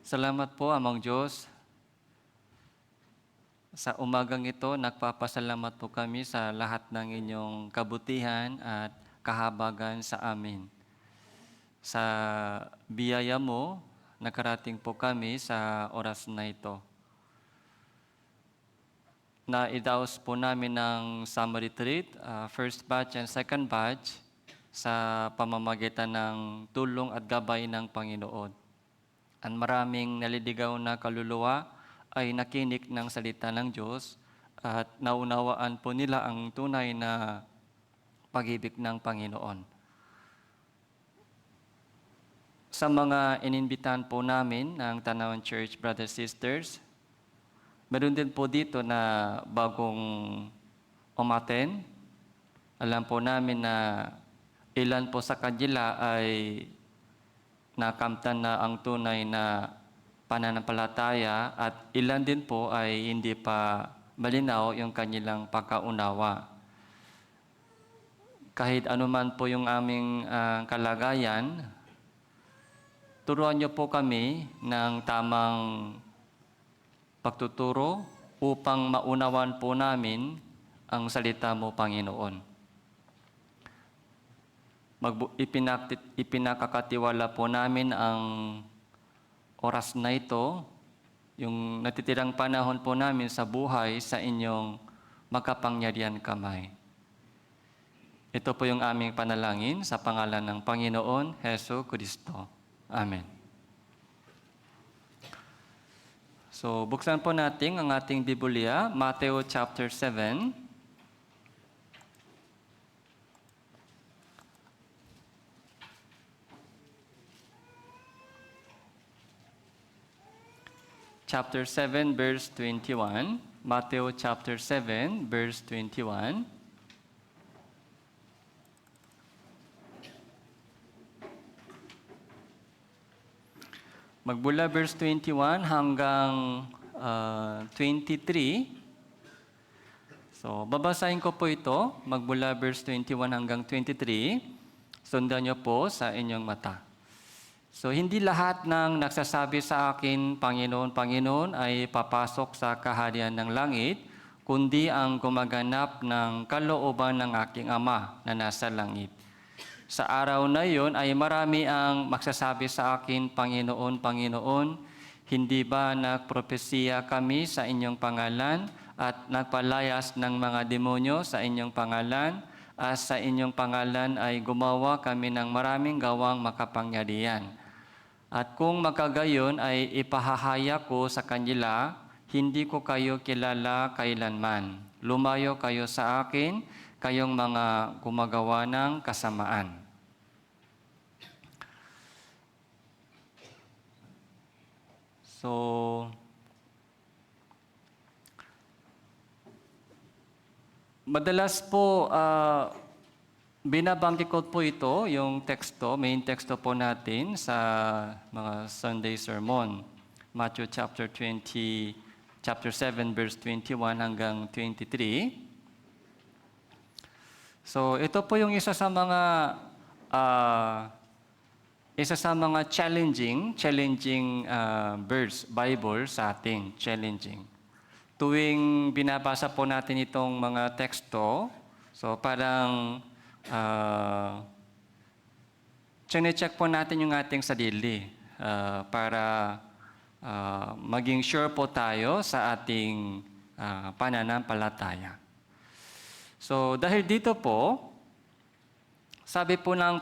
Salamat po, Amang Diyos. Sa umagang ito, nagpapasalamat po kami sa lahat ng inyong kabutihan at kahabagan sa amin. Sa biyaya mo, nakarating po kami sa oras na ito. Naidaos po namin ng summer retreat, first batch and second batch, sa pamamagitan ng tulong at gabay ng Panginoon. At maraming naliligaw na kaluluwa ay nakinig ng salita ng Diyos at naunawaan po nila ang tunay na pag-ibig ng Panginoon. Sa mga ininbitahan po namin ng Tanawan Church Brothers Sisters, meron din po dito na bagong umaten. Alam po namin na ilan po sa kanila ay nakamtan na ang tunay na pananampalataya at ilan din po ay hindi pa malinaw yung kanilang pagkaunawa. Kahit anuman po yung aming kalagayan, turuan niyo po kami ng tamang pagtuturo upang maunawan po namin ang salita mo, Panginoon. Ipinakakatiwala po namin ang oras na ito, yung natitirang panahon po namin sa buhay sa inyong makapangyarihan kamay. Ito po yung aming panalangin sa pangalan ng Panginoon Hesus Kristo. Amen. So, buksan po natin ang ating Biblia, Mateo chapter 7. Chapter 7, verse 21. Mateo chapter 7, verse 21. Magbula verse 21 hanggang 23. So, babasahin ko po ito. Magbula verse 21 hanggang 23. Sundan niyo po sa inyong mata. So, hindi lahat ng nagsasabi sa akin, Panginoon, Panginoon, ay papasok sa kaharian ng langit, kundi ang gumaganap ng kalooban ng aking Ama na nasa langit. Sa araw na iyon ay marami ang magsasabi sa akin, Panginoon, Panginoon, hindi ba nagpropesiya kami sa inyong pangalan at nagpalayas ng mga demonyo sa inyong pangalan? At sa inyong pangalan ay gumawa kami ng maraming gawang makapangyarihan. At kung makagayon ay ipahahaya ko sa kanila, hindi ko kayo kilala kailanman. Lumayo kayo sa akin, kayong mga gumagawa ng kasamaan. So, madalas po, binabanggit ko po ito, yung teksto, main teksto po natin sa mga Sunday sermon. Matthew chapter 7, verse 21 hanggang 23. So, ito po yung isa sa mga challenging verse, Bible sa atin, challenging. Tuwing binabasa po natin itong mga teksto, so parang chine-check po natin yung ating sarili para maging sure po tayo sa ating pananampalataya. So dahil dito po, sabi po ni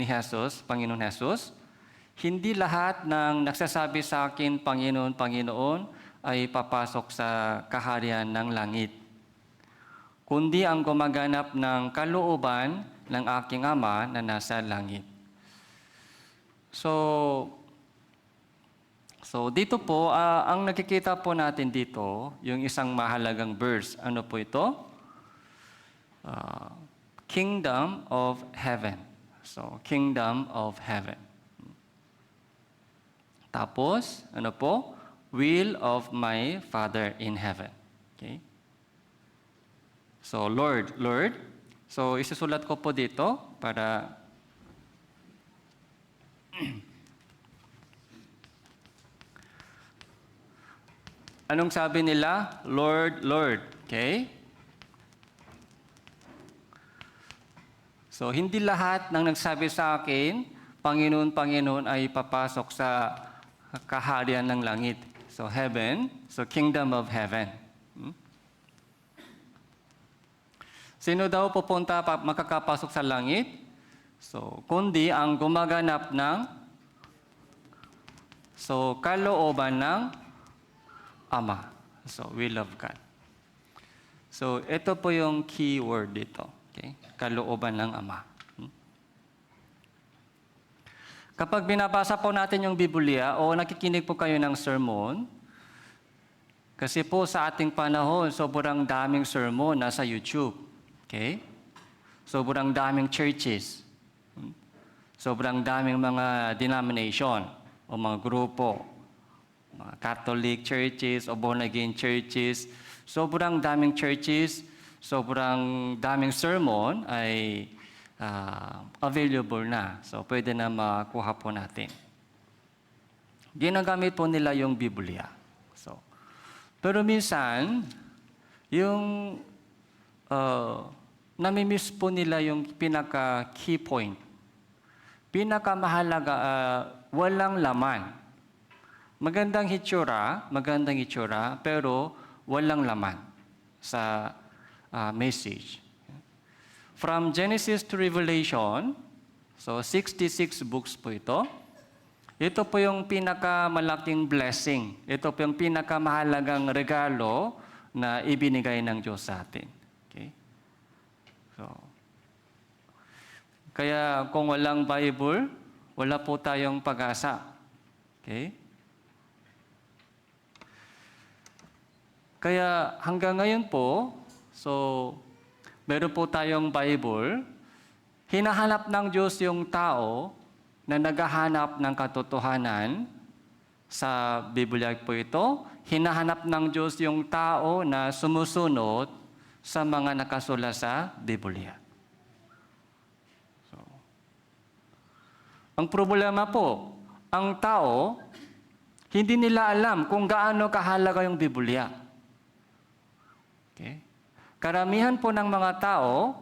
Jesus, Panginoon Jesus, hindi lahat ng nagsasabi sa akin, Panginoon, Panginoon, ay papasok sa kaharian ng langit, kundi ang gumaganap ng kalooban ng aking Ama na nasa langit. So dito po, ang nakikita po natin dito, yung isang mahalagang verse. Ano po ito? Kingdom of Heaven. So, Kingdom of Heaven. Tapos, ano po? Will of my Father in Heaven. Okay? So, Lord. So, isusulat ko po dito para Anong sabi nila? Lord, Lord. Okay? So, hindi lahat ng nagsabi sa akin, Panginoon, Panginoon, ay papasok sa kaharian ng langit. So, heaven. So, kingdom of heaven. Sino daw pupunta makakapasok sa langit? So, kundi ang gumaganap ng kalooban ng Ama. So, will of God. So, ito po yung key word dito. Okay? Kalooban ng Ama. Kapag binabasa po natin yung Biblia o nakikinig po kayo ng sermon, kasi po sa ating panahon, sobrang daming sermon nasa YouTube. Okay? Sobrang daming churches. Sobrang daming mga denomination o mga grupo. Mga Catholic churches o born-again churches. Sobrang daming churches, sobrang daming sermon ay available na. So, pwede na makuha po natin. Ginagamit po nila yung Biblia. So, pero minsan, yung namimiss po nila yung pinaka-key point. Pinakamahalaga, walang laman. Magandang hitsura, pero walang laman sa message. From Genesis to Revelation, so 66 books po ito. Ito po yung pinakamalaking blessing. Ito po yung pinakamahalagang regalo na ibinigay ng Diyos sa atin. Okay? So, kaya kung walang Bible, wala po tayong pag-asa. Okay? Kaya hanggang ngayon po, so meron po tayong Bible, hinahanap ng Diyos yung tao na naghahanap ng katotohanan sa Biblia po ito. Hinahanap ng Diyos yung tao na sumusunod sa mga nakasulat sa Biblia. So, ang problema po, ang tao, hindi nila alam kung gaano kahalaga yung Biblia. Okay? Karamihan po ng mga tao,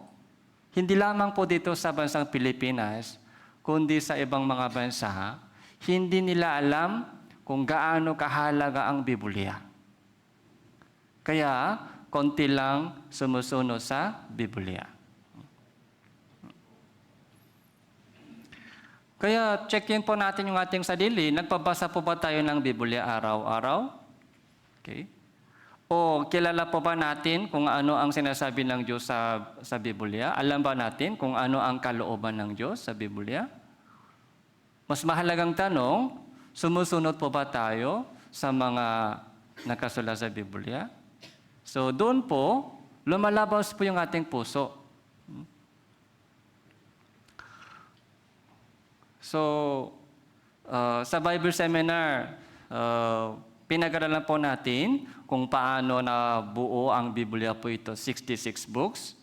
hindi lamang po dito sa bansang Pilipinas, kundi sa ibang mga bansa, hindi nila alam kung gaano kahalaga ang Biblia. Kaya, konti lang sumusunod sa Biblia. Kaya, check-in po natin yung ating sarili. Nagpabasa po ba tayo ng Biblia araw-araw? Okay. O kilala po ba natin kung ano ang sinasabi ng Diyos sa Biblia? Alam ba natin kung ano ang kalooban ng Diyos sa Biblia? Mas mahalagang tanong, sumusunod po ba tayo sa mga nakasulat sa Biblia? So doon po, lumalabas po yung ating puso. So, sa Bible Seminar, pinag-aralan po natin kung paano nabuo ang Biblia po ito, 66 books.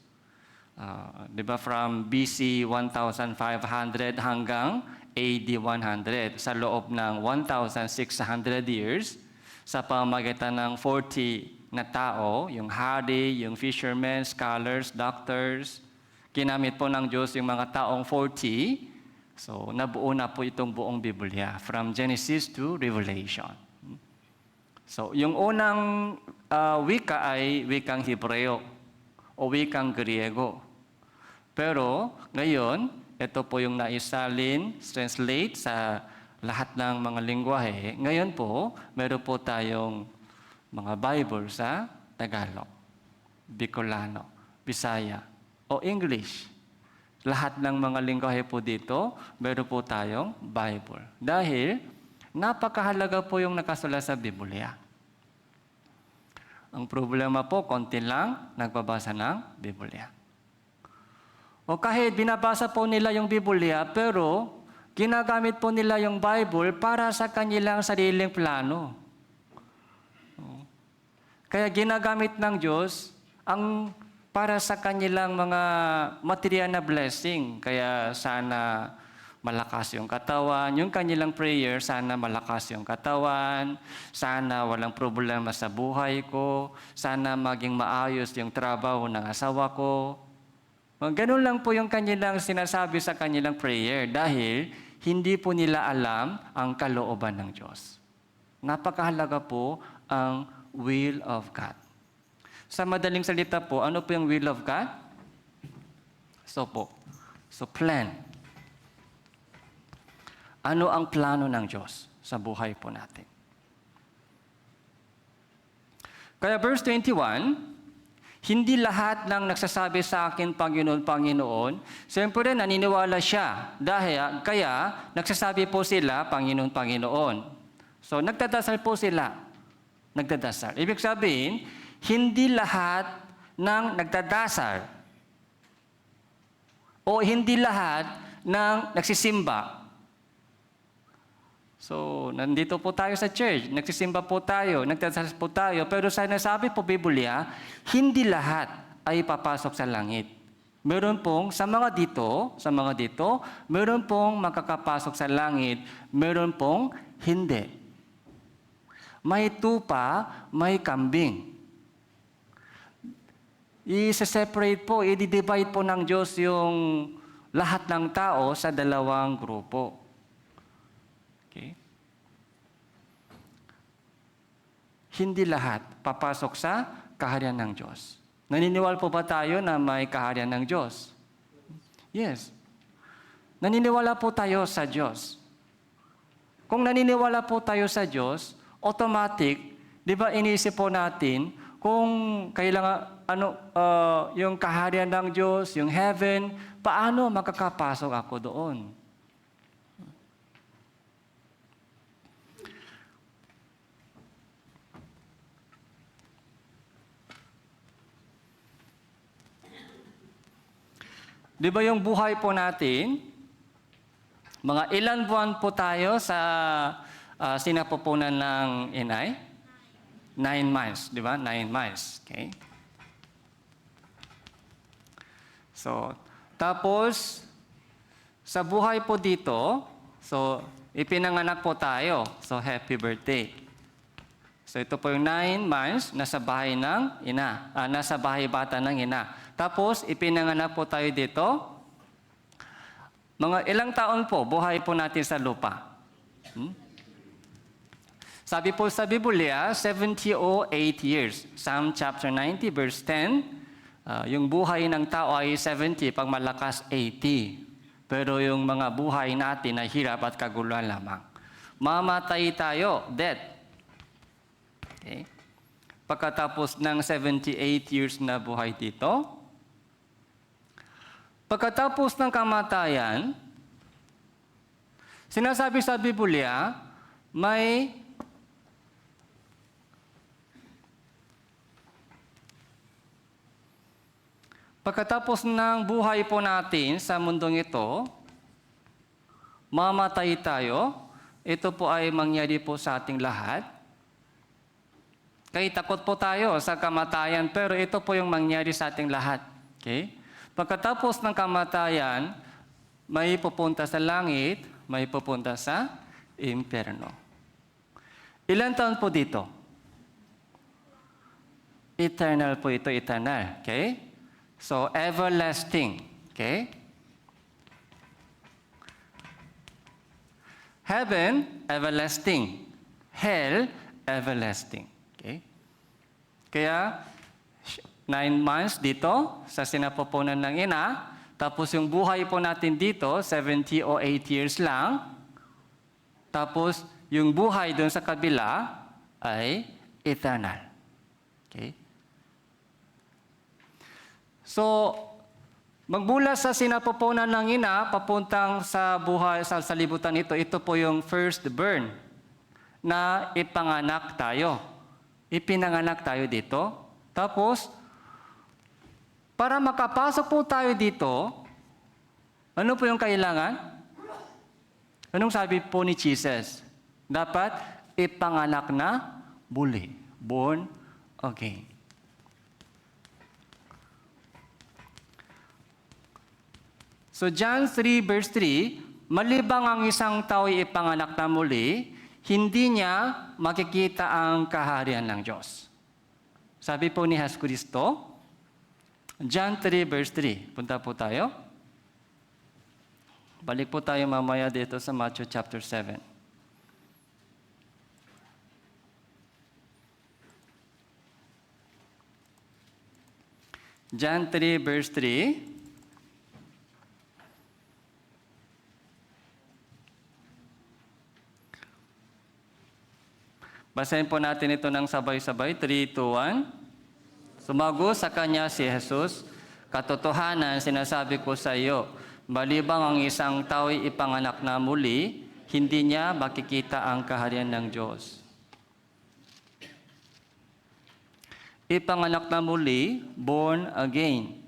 Di ba, from BC 1500 hanggang AD 100, sa loob ng 1,600 years, sa pamamagitan ng 40 na tao, yung hari, yung fishermen, scholars, doctors, ginamit po ng Diyos yung mga taong 40, so nabuo na po itong buong Biblia, from Genesis to Revelation. So, yung unang wika ay wikang Hebreo o wikang Griego. Pero, ngayon, ito po yung naisalin, translate sa lahat ng mga lingwahe. Ngayon po, meron po tayong mga Bible sa Tagalog, Bicolano, Bisaya, o English. Lahat ng mga lingwahe po dito, meron po tayong Bible. Dahil, napakahalaga po yung nakasulat sa Biblia. Ang problema po, konti lang nagbabasa ng Biblia. O kahit binabasa po nila yung Biblia, pero ginagamit po nila yung Bible para sa kanilang sariling plano. Kaya ginagamit ng Diyos ang para sa kanilang mga material na blessing. Kaya sana malakas yung katawan. Yung kanilang prayer, sana malakas yung katawan, sana walang problema sa buhay ko, sana maging maayos yung trabaho ng asawa ko. Ganun lang po yung kanilang sinasabi sa kanilang prayer dahil hindi po nila alam ang kalooban ng Diyos. Napakahalaga po ang will of God. Sa madaling salita po, ano po yung will of God? So plan. Ano ang plano ng Diyos sa buhay po natin? Kaya verse 21, hindi lahat ng nagsasabi sa akin, Panginoon, Panginoon, siyempre naniniwala siya. Kaya nagsasabi po sila, Panginoon, Panginoon. So nagdadasal po sila. Nagdadasal. Ibig sabihin, hindi lahat ng nagdadasal o hindi lahat ng nagsisimba. So, nandito po tayo sa church, nagsisimba po tayo, nagdadasal po tayo, pero sinasabi po Biblia, hindi lahat ay papasok sa langit. Meron pong, sa mga dito, meron pong makakapasok sa langit, meron pong hindi. May tupa, may kambing. I-separate po, i-divide po ng Diyos yung lahat ng tao sa dalawang grupo. Okay? Hindi lahat papasok sa kaharian ng Diyos. Naniniwala po ba tayo na may kaharian ng Diyos? Yes. Naniniwala po tayo sa Diyos. Kung naniniwala po tayo sa Diyos, automatic, di ba iniisip po natin, kung kailangan, yung kaharian ng Diyos, yung heaven, paano makakapasok ako doon? Di ba yung buhay po natin, mga ilan buwan po tayo sa sinapupunan ng inay? 9 months, di ba? 9 months. Okay? So, tapos, sa buhay po dito, so, ipinanganak po tayo. So, happy birthday. So, ito po yung 9 months, nasa bahay ng ina. Nasa bahay bata ng ina. Tapos, ipinanganak po tayo dito. Mga ilang taon po, buhay po natin sa lupa. Sabi po sa Biblia, 70 o 8 years. Psalm chapter 90, verse 10, yung buhay ng tao ay 70, pag malakas 80. Pero yung mga buhay natin ay hirap at kaguluhan lamang. Mamatay tayo, death. Okay? Pagkatapos ng 78 years na buhay dito, pagkatapos ng kamatayan, sinasabi sa Biblia, may pagkatapos ng buhay po natin sa mundong ito, mamatay tayo. Ito po ay mangyari po sa ating lahat. Kaya takot po tayo sa kamatayan, pero ito po yung mangyari sa ating lahat. Okay? Pagkatapos ng kamatayan, may pupunta sa langit, may pupunta sa impyerno. Ilan taon po dito? Eternal po ito, eternal. Okay? So, everlasting. Okay? Heaven, everlasting. Hell, everlasting. Okay? Kaya, 9 months dito sa sinapupunan ng ina, tapos yung buhay po natin dito, 70 o 8 years lang, tapos yung buhay doon sa kabila ay eternal. Okay? So, magmula sa sinapupunan ng ina, papuntang sa buhay, sa libutan ito, ito po yung firstborn na ipanganak tayo. Ipinanganak tayo dito. Tapos, para makapasok po tayo dito, ano po yung kailangan? Anong sabi po ni Jesus? Dapat ipanganak na muli. Born again. So John 3 verse 3, malibang ang isang tao'y ipanganak na muli, hindi niya makikita ang kaharian ng Diyos. Sabi po ni Jesucristo, John 3 verse 3. Punta po tayo. Balik po tayo mamaya dito sa Matthew chapter 7. John 3 verse 3. Basahin po natin ito ng sabay-sabay. 3, 2, 1. Sumagot sa kanya si Jesus, "Katotohanan, sinasabi ko sa iyo, malibang ang isang tao'y ipanganak na muli, hindi niya makikita ang kaharian ng Diyos." Ipanganak na muli, born again.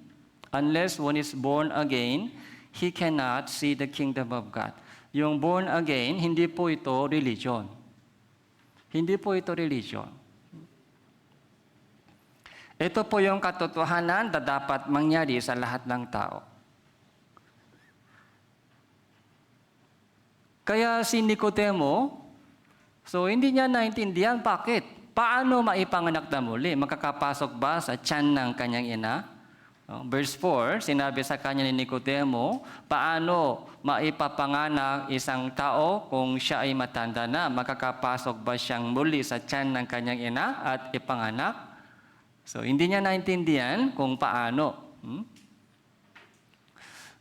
Unless one is born again, he cannot see the kingdom of God. Yung born again, hindi po ito religion. Hindi po ito religion. Ito po yung katotohanan na dapat mangyari sa lahat ng tao. Kaya si Nicodemo, hindi niya naintindihan bakit. Paano maipanganak na muli? Makakapasok ba sa tiyan ng kanyang ina? Verse 4, sinabi sa kanya ni Nicodemo, paano maipapanganak isang tao kung siya ay matanda na? Makakapasok ba siyang muli sa tiyan ng kanyang ina at ipanganak? So, hindi niya naintindihan kung paano.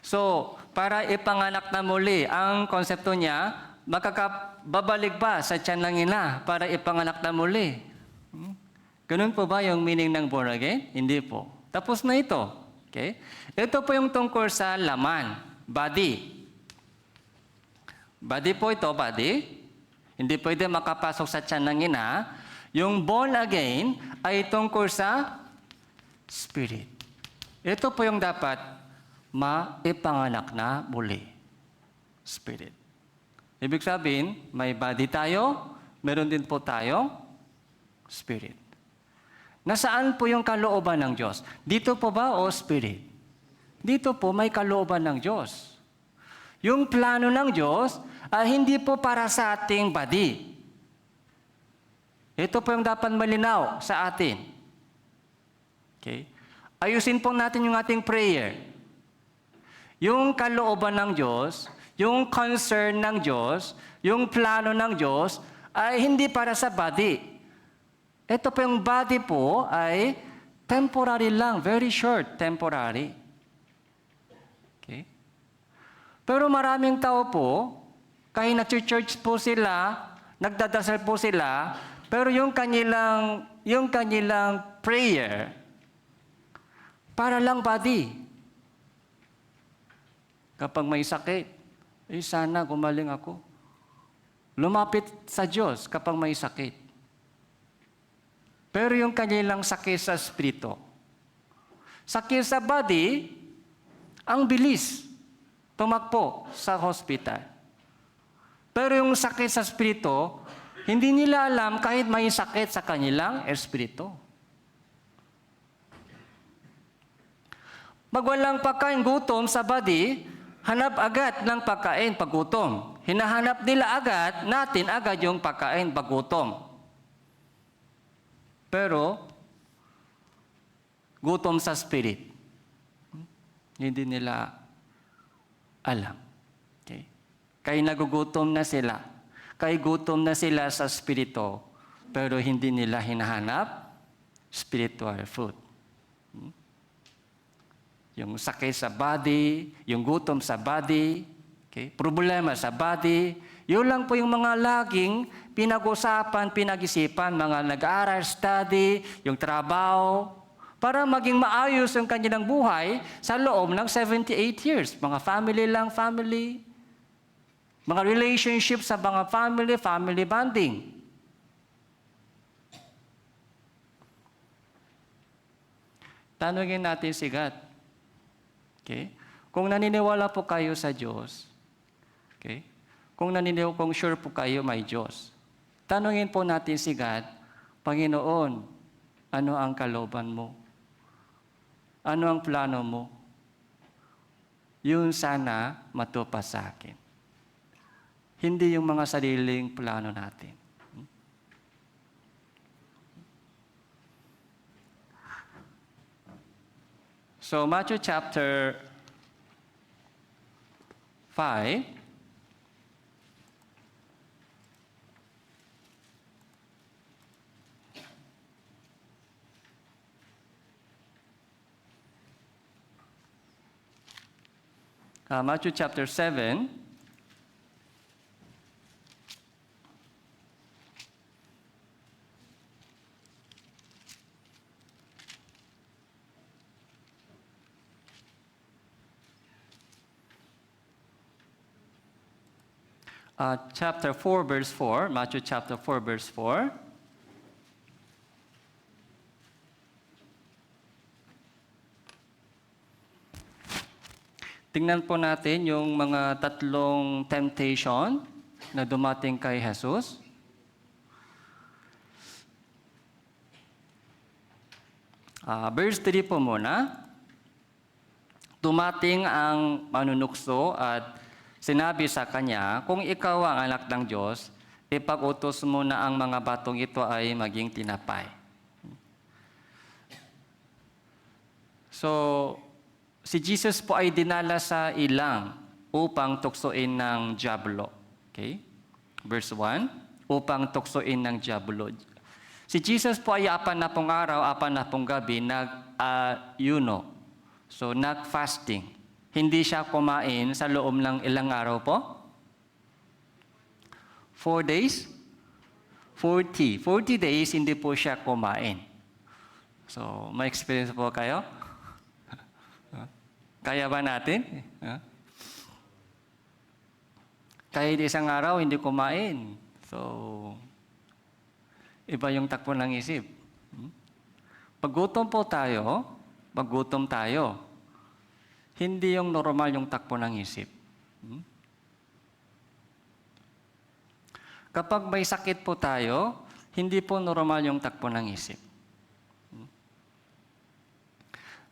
So, para ipanganak na muli, ang konsepto niya, babalik ba sa tiyan ng ina para ipanganak na muli? Ganun po ba yung meaning ng born again? Hindi po. Tapos na ito. Okay? Ito po yung tungkol sa laman, body. Body po ito, body. Hindi pwede makapasok sa tiyan ng ina. Yung born again ay tungkol sa spirit. Ito po yung dapat maipanganak na muli. Spirit. Ibig sabihin, may body tayo, meron din po tayong spirit. Nasaan po yung kalooban ng Diyos? Dito po ba o spirit? Dito po may kalooban ng Diyos. Yung plano ng Diyos ay hindi po para sa ating body. Ito po yung dapat malinaw sa atin. Okay? Ayusin po natin yung ating prayer. Yung kalooban ng Diyos, yung concern ng Diyos, yung plano ng Diyos ay hindi para sa body. Ito po yung body po ay temporary lang, very short, temporary. Okay? Pero maraming tao po, kahit na-church po sila, nagdadasal po sila, pero yung kanilang prayer, para lang body. Kapag may sakit, sana gumaling ako. Lumapit sa Diyos kapag may sakit. Pero yung kanilang sakit sa espiritu, sakit sa body, ang bilis tumakbo sa hospital. Pero yung sakit sa espiritu, hindi nila alam kahit may sakit sa kanilang espiritu. Pag walang pagkain, gutom sa body, hanap agad ng pagkain pag gutom. Hinahanap nila natin agad yung pagkain pag gutom. Pero, gutom sa spirit. Hindi nila alam. Okay? Kaya nagugutom na sila. Kaya gutom na sila sa spirito, pero hindi nila hinahanap spiritual food. Yung sakit sa body, yung gutom sa body, okay? Problema sa body, yun lang po yung mga laging pinag-usapan, pinag-isipan, mga nag-aaral, study, yung trabaho, para maging maayos yung kanilang buhay sa loob ng 78 years. Mga family lang, family. Mga relationship sa mga family, family bonding. Tanungin natin si God. Okay? Kung naniniwala po kayo sa Diyos, okay? Kung sure po kayo may Diyos, tanungin po natin si God, Panginoon, ano ang kalooban mo? Ano ang plano mo? Yun sana matupa sa akin. Hindi yung mga sariling plano natin. So, Matthew chapter 5, Matthew chapter 7, chapter 4, verse 4, Matthew chapter 4, verse 4. Tingnan po natin yung mga tatlong temptation na dumating kay Jesus. Verse 3 po muna. Dumating ang manunukso at sinabi sa kanya, kung ikaw ang anak ng Diyos, ipag-utos mo na ang mga batong ito ay maging tinapay. So, si Jesus po ay dinala sa ilang upang tuksoin ng dyablo. Okay? Verse 1, upang tuksoin ng dyablo. Si Jesus po ay 40 araw, 40 gabi nag-ayuno. So, nag-fasting. Hindi siya kumain sa loob ng ilang araw po? 4 days? 40. 40 days, hindi po siya kumain. So, may experience po kayo? Kaya ba natin? Kahit isang araw, hindi kumain. So, iba yung takbo ng isip. Pag gutom po tayo, hindi yung normal yung takbo ng isip. Kapag may sakit po tayo, hindi po normal yung takbo ng isip.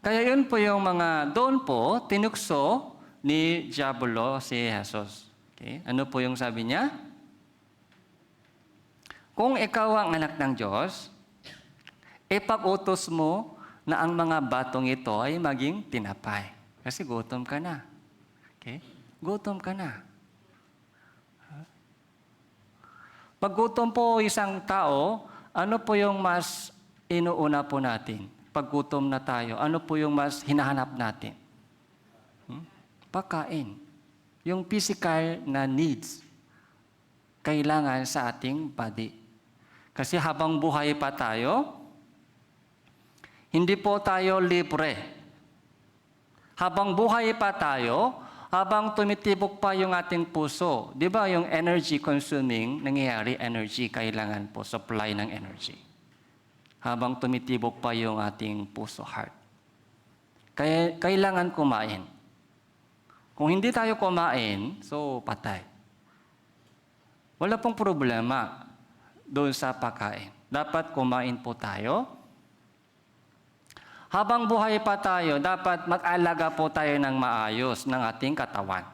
Kaya yun po yung mga, doon po, tinukso ni Diablo si Jesus. Okay? Ano po yung sabi niya? Kung ikaw ang anak ng Diyos, ipag-utos mo na ang mga batong ito ay maging tinapay. Kasi gutom ka na. Okay? Gutom ka na. Pag gutom po isang tao, ano po yung mas inuuna po natin? Pag gutom na tayo, ano po yung mas hinahanap natin? Pagkain. Yung physical na needs. Kailangan sa ating body. Kasi habang buhay pa tayo, hindi po tayo libre. Habang buhay pa tayo, habang tumitibok pa yung ating puso, di ba yung energy consuming, nangyayari energy, kailangan po supply ng energy. Habang tumitibok pa yung ating puso, heart. Kaya kailangan kumain. Kung hindi tayo kumain, so patay. Wala pong problema doon sa pagkain. Dapat kumain po tayo. Habang buhay pa tayo, dapat mag-alaga po tayo ng maayos ng ating katawan.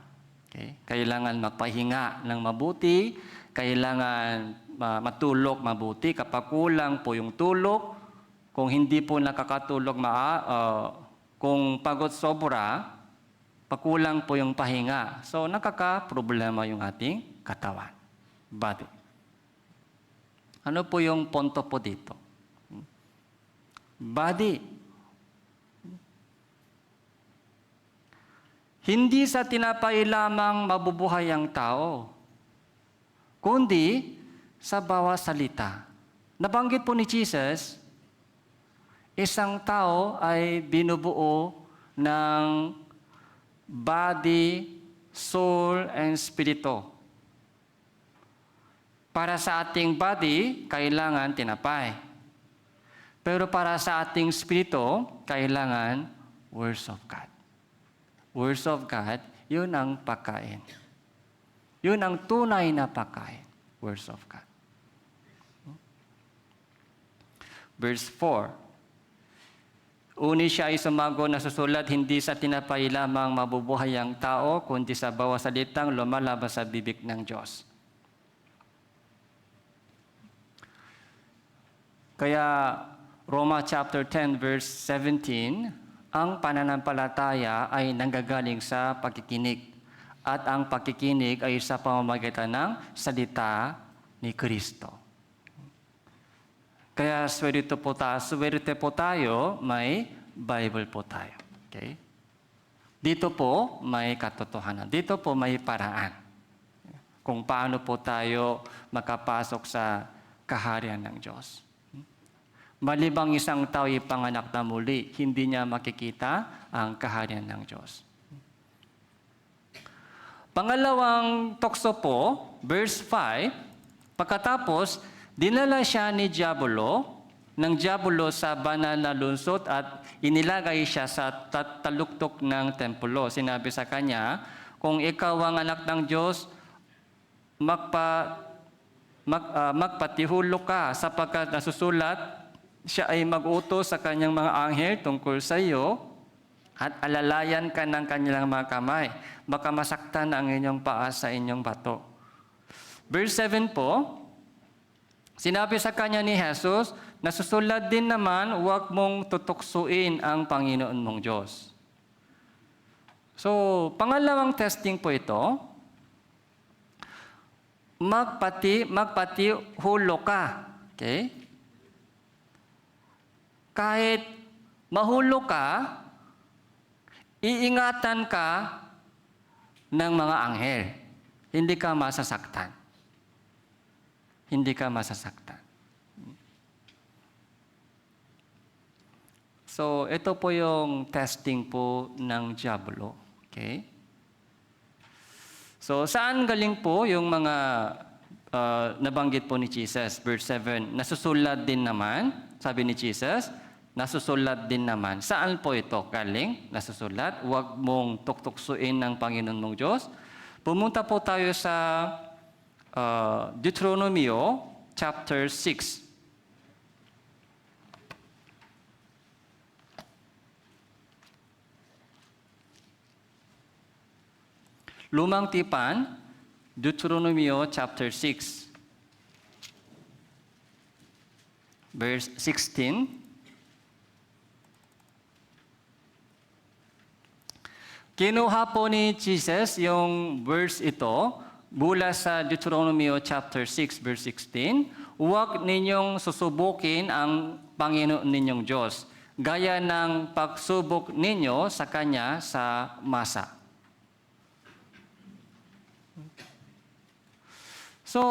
Okay? Kailangan magpahinga ng mabuti, kailangan matulog mabuti. Kapag kulang po yung tulog, kung hindi po nakakatulog, kung pagod sobra, pagkulang po yung pahinga. So, nakaka-problema yung ating katawan, body. Ano po yung punto po dito? Body. Hindi sa tinapay lamang mabubuhay ang tao, kundi sa bawat salita. Nabanggit po ni Jesus, isang tao ay binubuo ng body, soul, and spirito. Para sa ating body, kailangan tinapay. Pero para sa ating spirito, kailangan words of God. Words of God, yun ang pagkain. Yun ang tunay na pagkain. Words of God. Verse 4. Uni siya ay sumagot na susulat, hindi sa tinapay lamang mabubuhay ang tao, kundi sa bawat salitang lumalabas sa bibig ng Diyos. Kaya Roma chapter 10 verse 17, ang pananampalataya ay nanggagaling sa pakikinig. At ang pakikinig ay sa pamamagitan ng salita ni Kristo. Kaya swerte po tayo, may Bible po tayo. Okay? Dito po may katotohanan. Dito po may paraan. Kung paano po tayo makapasok sa kaharian ng Diyos. Malibang isang tao ipanganak na muli, hindi niya makikita ang kaharian ng Diyos. Pangalawang tukso po, verse 5, pagkatapos, dinala siya ng Diablo sa banal na lungsod at inilagay siya sa taluktok ng templo. Sinabi sa kanya, kung ikaw ang anak ng Diyos, magpatihulog ka sapagkat nasusulat, siya ay mag-utos sa kanyang mga anghel tungkol sa iyo at alalayan ka ng kanilang mga kamay. Baka masaktan ang inyong paa sa inyong bato. Verse 7 po, sinabi sa kanya ni Jesus, nasusulat din naman, huwag mong tutuksuin ang Panginoon mong Diyos. So, pangalawang testing po ito, magpatihulog ka. Okay? Kahit mahulog ka, iingatan ka ng mga anghel. Hindi ka masasaktan. Hindi ka masasaktan. So, ito po yung testing po ng Diablo. Okay? So, saan galing po yung mga nabanggit po ni Jesus? Verse 7, nasusulat din naman, sabi ni Jesus, nasusulat din naman. Saan po ito galing? Nasusulat. Huwag mong tuktuksuin ng Panginoon mong Diyos. Pumunta po tayo sa Deuteronomio chapter 6. Lumang Tipan, Deuteronomio chapter 6. Verse 16. Kinuha po ni Jesus yung verse ito mula sa Deuteronomio chapter 6 verse 16. Huwag ninyong susubukin ang Panginoon ninyong Diyos, gaya ng pagsubok ninyo sa Kanya sa masa. So,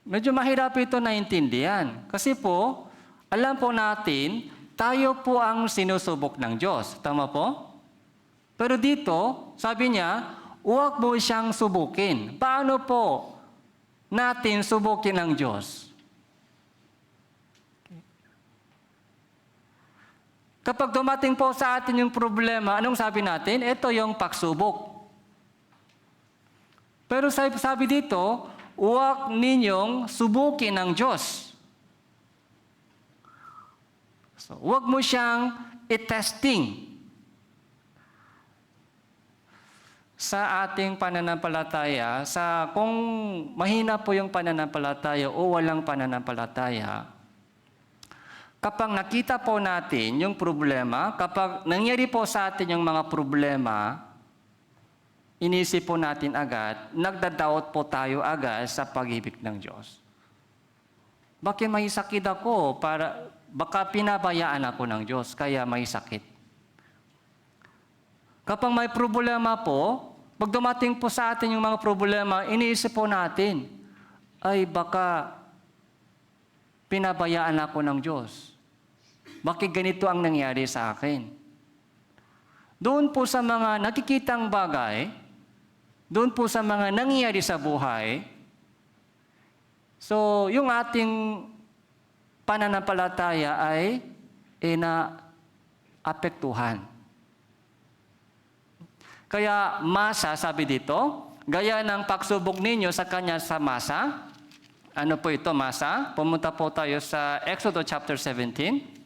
medyo mahirap ito naintindihan. Kasi po, alam po natin, tayo po ang sinusubok ng Diyos. Tama po? Pero dito, sabi niya, huwag mo siyang subukin. Paano po natin subukin ang Diyos? Kapag dumating po sa atin yung problema, anong sabi natin? Ito yung pagsubok. Pero sabi dito, huwag ninyong subukin ang Diyos. So, huwag mo siyang i-testing sa ating pananampalataya, sa kung mahina po yung pananampalataya o walang pananampalataya. Kapag nakita po natin yung problema, kapag nangyari po sa atin yung mga problema, inisip po natin agad, nagdadoubt po tayo agad sa pag-ibig ng Diyos. Bakit may sakit ako? Baka pinabayaan ako ng Diyos, kaya may sakit. Kapag may problema po, pag dumating po sa atin yung mga problema, iniisip po natin, ay baka pinabayaan ako ng Diyos. Bakit ganito ang nangyari sa akin? Doon po sa mga nakikitang bagay, doon po sa mga nangyayari sa buhay, so yung ating pananampalataya ay na-apektuhan. Kaya masa, sabi dito, gaya ng pagsubok ninyo sa Kanya sa masa. Ano po ito, masa? Pumunta po tayo sa Exodus chapter 17.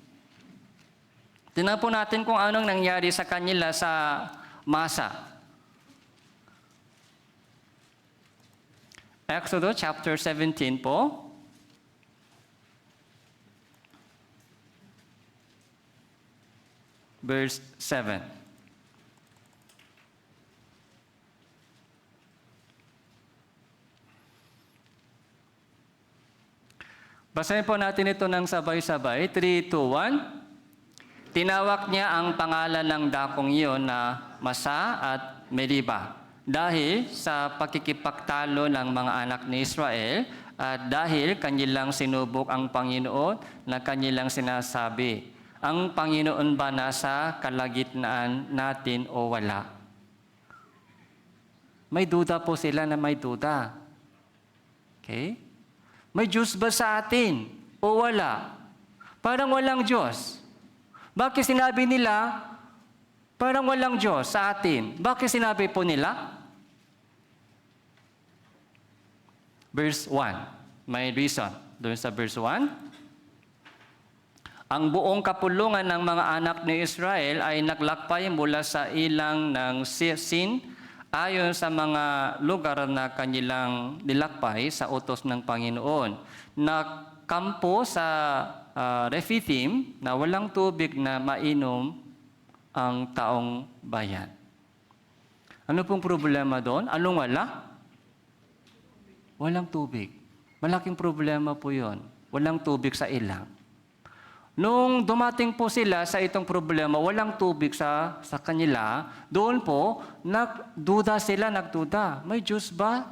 Tingnan po natin kung anong nangyari sa kanila sa Masa. Exodus chapter 17 po. Verse 7. Basahin po natin ito ng sabay-sabay. 3, 2, 1. Tinawag niya ang pangalan ng dakong iyon na Masa at Meriba dahil sa pakikipagtalo ng mga anak ni Israel at dahil kanilang sinubok ang Panginoon na kanilang sinasabi, ang Panginoon ba nasa kalagitnaan natin o wala? May duda po sila na may duda. Okay? May Diyos ba sa atin o wala? Parang walang Diyos. Bakit sinabi nila, parang walang Diyos sa atin? Bakit sinabi po nila? Verse 1. May reason. Doon sa verse 1. Ang buong kapulungan ng mga anak ni Israel ay naglakbay mula sa ilang ng Sin ayon sa mga lugar na kanilang nilakbay sa utos ng Panginoon. Nakampo sa Rephidim na walang tubig na mainom ang taong bayan. Ano pong problema doon? Anong wala? Walang tubig. Malaking problema po yon. Walang tubig sa ilang. Nung dumating po sila sa itong problema, walang tubig sa kanila, doon po, nagduda sila. May Diyos ba?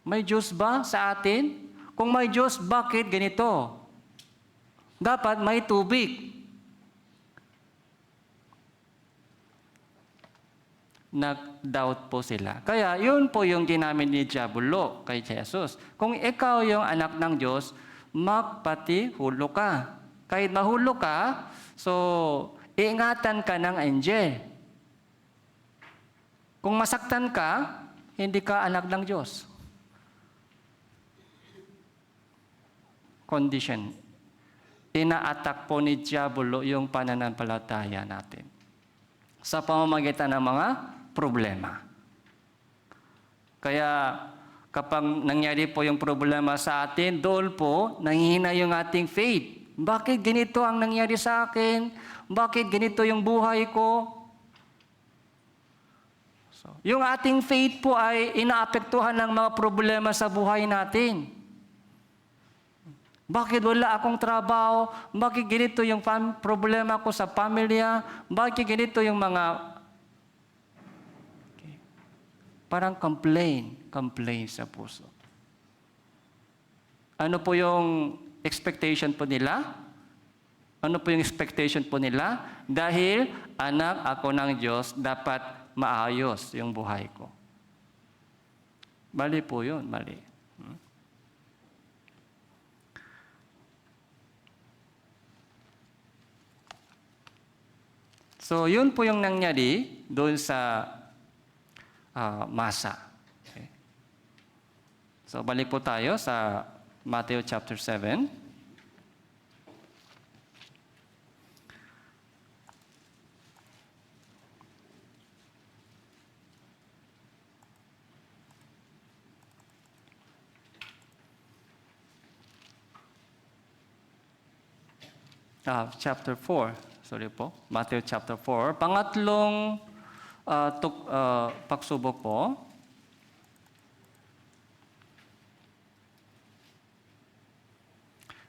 May Diyos ba sa atin? Kung may Diyos, bakit ganito? Dapat may tubig. Nag-doubt po sila. Kaya yun po yung ginamit ni Diablo kay Jesus. Kung ikaw yung anak ng Diyos, magpatihulo ka. Kahit mahulo ka, so iingatan ka ng angel. Kung masaktan ka, hindi ka anak ng Diyos. Condition. Ina-attack po ni Diablo yung pananampalataya natin sa pamamagitan ng mga problema. Kaya kapag nangyari po yung problema sa atin, doon po nanghihina yung ating faith. Bakit ganito ang nangyari sa akin? Bakit ganito yung buhay ko? So, yung ating faith po ay inaapektuhan ng mga problema sa buhay natin. Bakit wala akong trabaho? Bakit ganito yung problema ko sa pamilya? Bakit ganito yung mga parang complain sa puso. Ano po yung expectation po nila? Ano po yung expectation po nila? Dahil anak ako ng Diyos, dapat maayos yung buhay ko. Mali po yun, mali. So, yun po yung nangyari doon sa Masa. Okay. So, balik po tayo sa Matthew chapter 7. Chapter 4. Sorry po. Matthew chapter 4. Pangatlong pagsubok po.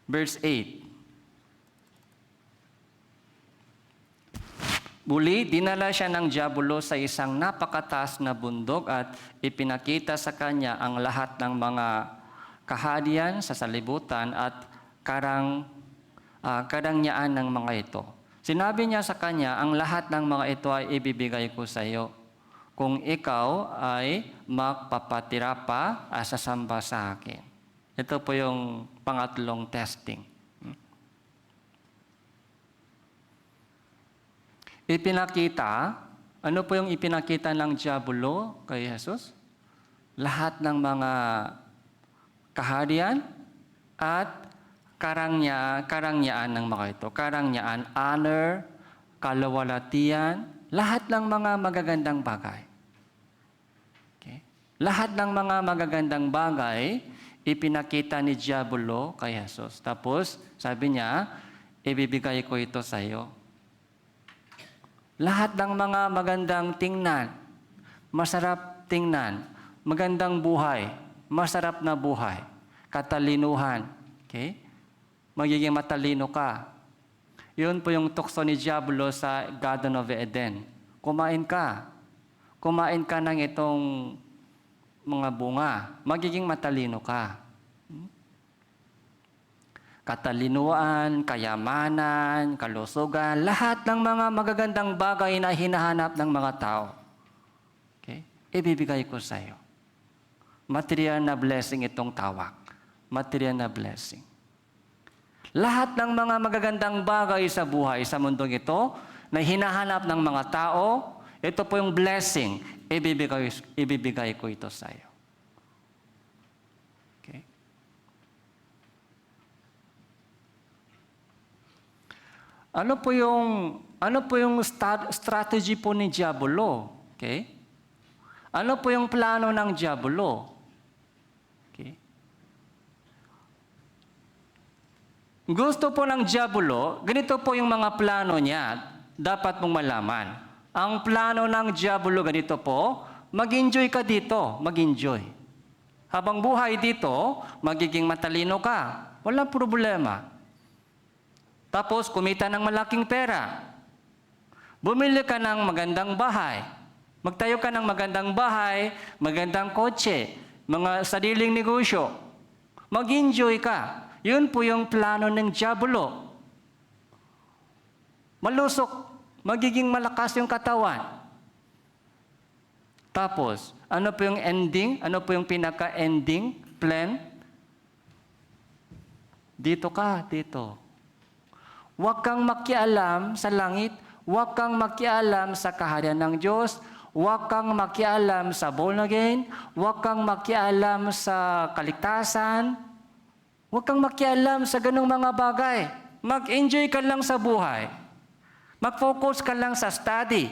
Verse 8. Muli, dinala siya ng Diablo sa isang napakataas na bundok at ipinakita sa kanya ang lahat ng mga kaharian sa salibutan at karangyaan ng mga ito. Sinabi niya sa kanya, ang lahat ng mga ito ay ibibigay ko sa iyo kung ikaw ay magpapatira pa sasamba sa akin. Ito po yung pangatlong testing. Ipinakita, ano po yung ipinakita ng Diablo kay Jesus? Lahat ng mga kaharian at karangyaan ng mga ito. Karangyaan, honor, kaluwalhatian, lahat ng mga magagandang bagay. Okay? Lahat ng mga magagandang bagay, ipinakita ni Diablo kay Jesus. Tapos, sabi niya, ibibigay ko ito sa iyo. Lahat ng mga magandang tingnan, masarap tingnan, magandang buhay, masarap na buhay, katalinuhan. Okay? Magiging matalino ka. Yun po yung tukso ni Diablo sa Garden of Eden. Kumain ka. Kumain ka ng itong mga bunga. Magiging matalino ka. Katalinuan, kayamanan, kalusugan, lahat ng mga magagandang bagay na hinahanap ng mga tao. Okay? Ibibigay ko sa iyo. Material na blessing itong tawag. Material na blessing. Lahat ng mga magagandang bagay sa buhay, sa mundong ito, na hinahanap ng mga tao, ito po yung blessing, ibibigay ko ito sa iyo. Okay? Ano po yung strategy po ni Diablo? Okay? Ano po yung plano ng Diablo? Okay? Gusto po ng Diablo, ganito po yung mga plano niya, dapat mong malaman. Ang plano ng Diablo, ganito po, mag-enjoy ka dito, mag-enjoy. Habang buhay dito, magiging matalino ka, walang problema. Tapos, kumita ng malaking pera. Bumili ka ng magandang bahay. Magtayo ka ng magandang bahay, magandang kotse, mga sariling negosyo. Mag-enjoy ka. Yun po yung plano ng Diablo. Malusok, magiging malakas yung katawan. Tapos, ano po yung ending? Ano po yung pinaka-ending plan? Dito ka, dito. Huwag kang makialam sa langit, huwag kang makialam sa kaharian ng Diyos, huwag kang makialam sa born again, huwag kang makialam sa kaligtasan, huwag kang makialam sa ganung mga bagay. Mag-enjoy ka lang sa buhay. Mag-focus ka lang sa study.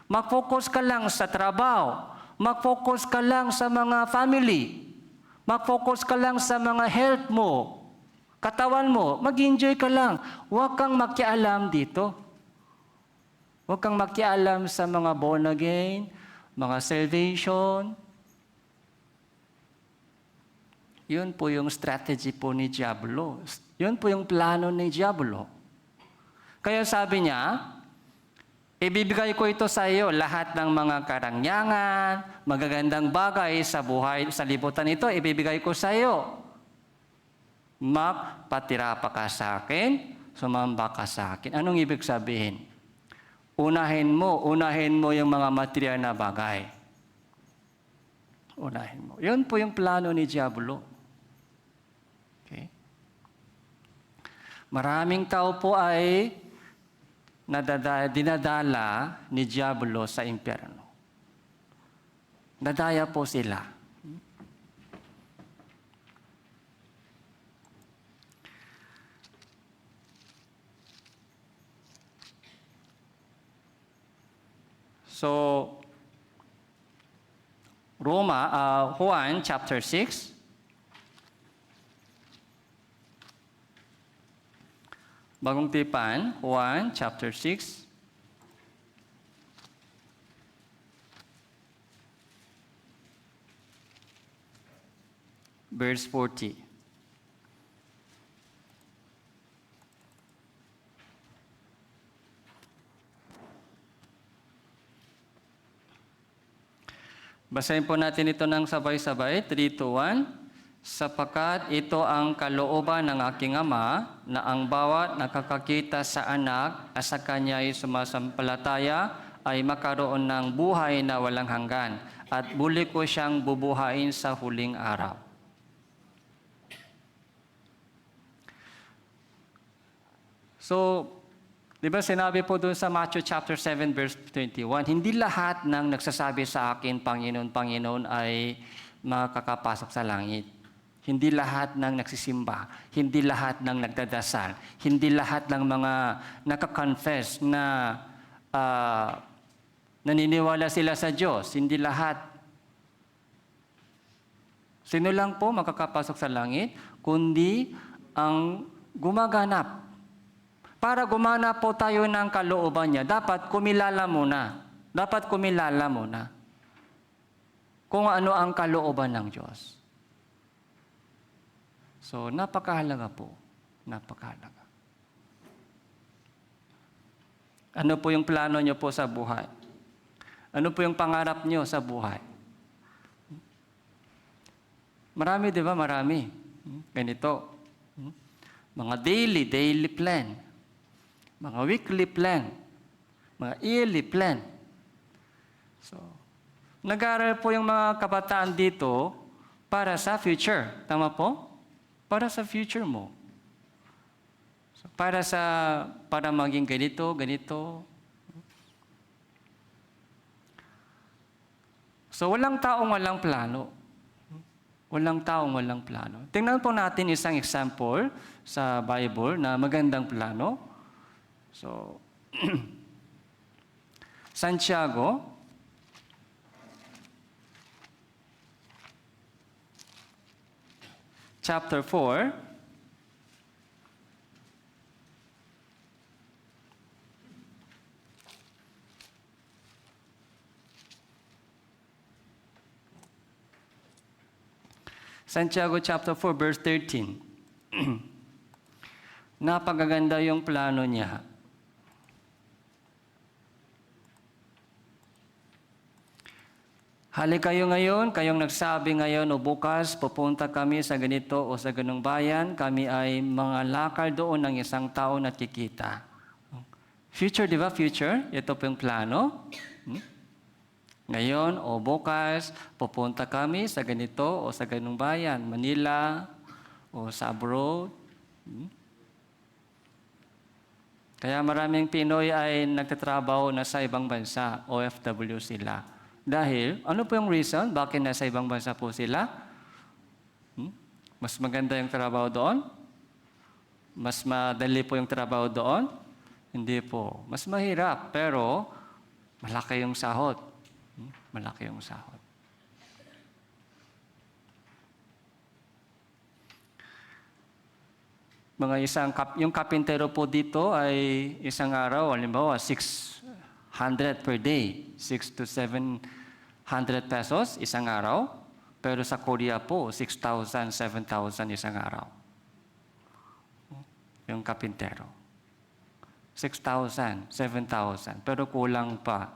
Mag-focus ka lang sa trabaho. Mag-focus ka lang sa mga family. Mag-focus ka lang sa mga health mo. Katawan mo, mag-enjoy ka lang. Huwag kang makialam dito. Huwag kang makialam sa mga born again, mga salvation. Yun po yung strategy po ni Diablo. Yun po yung plano ni Diablo. Kaya sabi niya, ibibigay ko ito sa iyo, lahat ng mga karangyaan, magagandang bagay sa buhay, sa libutan ito, ibibigay ko sa iyo. Magpatira pa ka sa akin, sumamba ka sa akin. Anong ibig sabihin? Unahin mo yung mga material na bagay. Unahin mo. Yun po yung plano ni Diablo. Okay? Maraming tao po ay dinadala ni Diablo sa impyerno. Nadaya po sila. So, Juan chapter 6. Bagong Tipan, Juan chapter 6. Verse 40. Basahin po natin ito ng sabay-sabay. 3, 2, 1. Sapagkat ito ang kalooban ng aking Ama, na ang bawat nakakakita sa anak at sa kanya'y sumasampalataya ay makaroon ng buhay na walang hanggan, at muli ko siyang bubuhayin sa huling araw. So, di ba sinabi po doon sa Matthew chapter 7 verse 21, hindi lahat ng nagsasabi sa akin, Panginoon, Panginoon, ay makakapasok sa langit. Hindi lahat ng nagsisimba, hindi lahat ng nagdadasal, hindi lahat ng mga nakakonfess na naniniwala sila sa Diyos, hindi lahat. Sino lang po makakapasok sa langit, kundi ang gumaganap. Para gumanap po tayo ng kalooban niya, dapat kumilala muna. Dapat kumilala muna kung ano ang kalooban ng Diyos. So, napakahalaga po. Napakahalaga. Ano po yung plano niyo po sa buhay? Ano po yung pangarap niyo sa buhay? Marami, di ba? Marami. Ganito. Mga daily plan. Mga weekly plan. Mga yearly plan. So, nag-aaral po yung mga kabataan dito para sa future. Tama po? Para sa future mo. So, para maging ganito. So, walang taong walang plano. Walang taong walang plano. Tingnan po natin isang example sa Bible na magandang plano. So, Santiago, chapter 4, Santiago chapter 4, verse 13. Napakaganda yung plano niya. Halik kayo ngayon, kayong nagsabi ngayon o bukas, pupunta kami sa ganito o sa ganung bayan, kami ay mga lakal doon ng isang tao na kikita. Future, di ba? Future. Ito po yung plano. Ngayon o bukas, pupunta kami sa ganito o sa ganung bayan, Manila o sa abroad. Kaya maraming Pinoy ay nagtatrabaho na sa ibang bansa, OFW sila. Dahil, ano po yung reason? Bakit nasa ibang bansa po sila? Mas maganda yung trabaho doon? Mas madali po yung trabaho doon? Hindi po. Mas mahirap, pero malaki yung sahod. Malaki yung sahod. Yung kapintero po dito ay isang araw, halimbawa 600 per day, 6 to 700 pesos isang araw. Pero sa Korea po, 6,000, 7,000 isang araw. Yung kapintero. 6,000, 7,000. Pero kulang pa.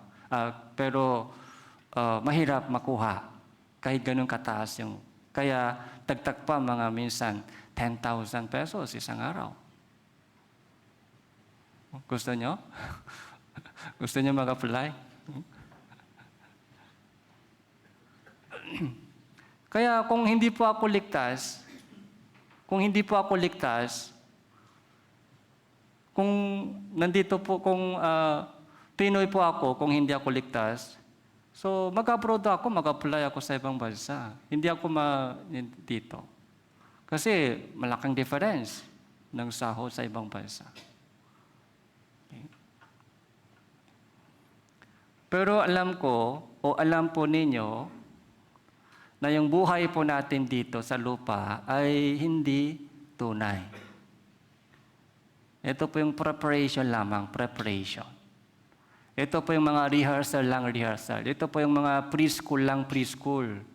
Mahirap makuha. Kahit ganun kataas yung. Kaya tagtag pa mga minsan 10,000 pesos isang araw. Gusto nyo? Gusto nyo mag-apply? Kaya kung hindi po ako ligtas, kung nandito po, kung Pinoy po ako, kung hindi ako ligtas, so mag-abroad ako, mag-apply ako sa ibang bansa. Hindi ako dito. Kasi malaking difference ng sahod sa ibang bansa. Okay. Pero alam ko, o alam po ninyo, na yung buhay po natin dito sa lupa ay hindi tunay. Ito po yung preparation lamang, preparation. Ito po yung mga rehearsal. Ito po yung mga preschool lang, preschool.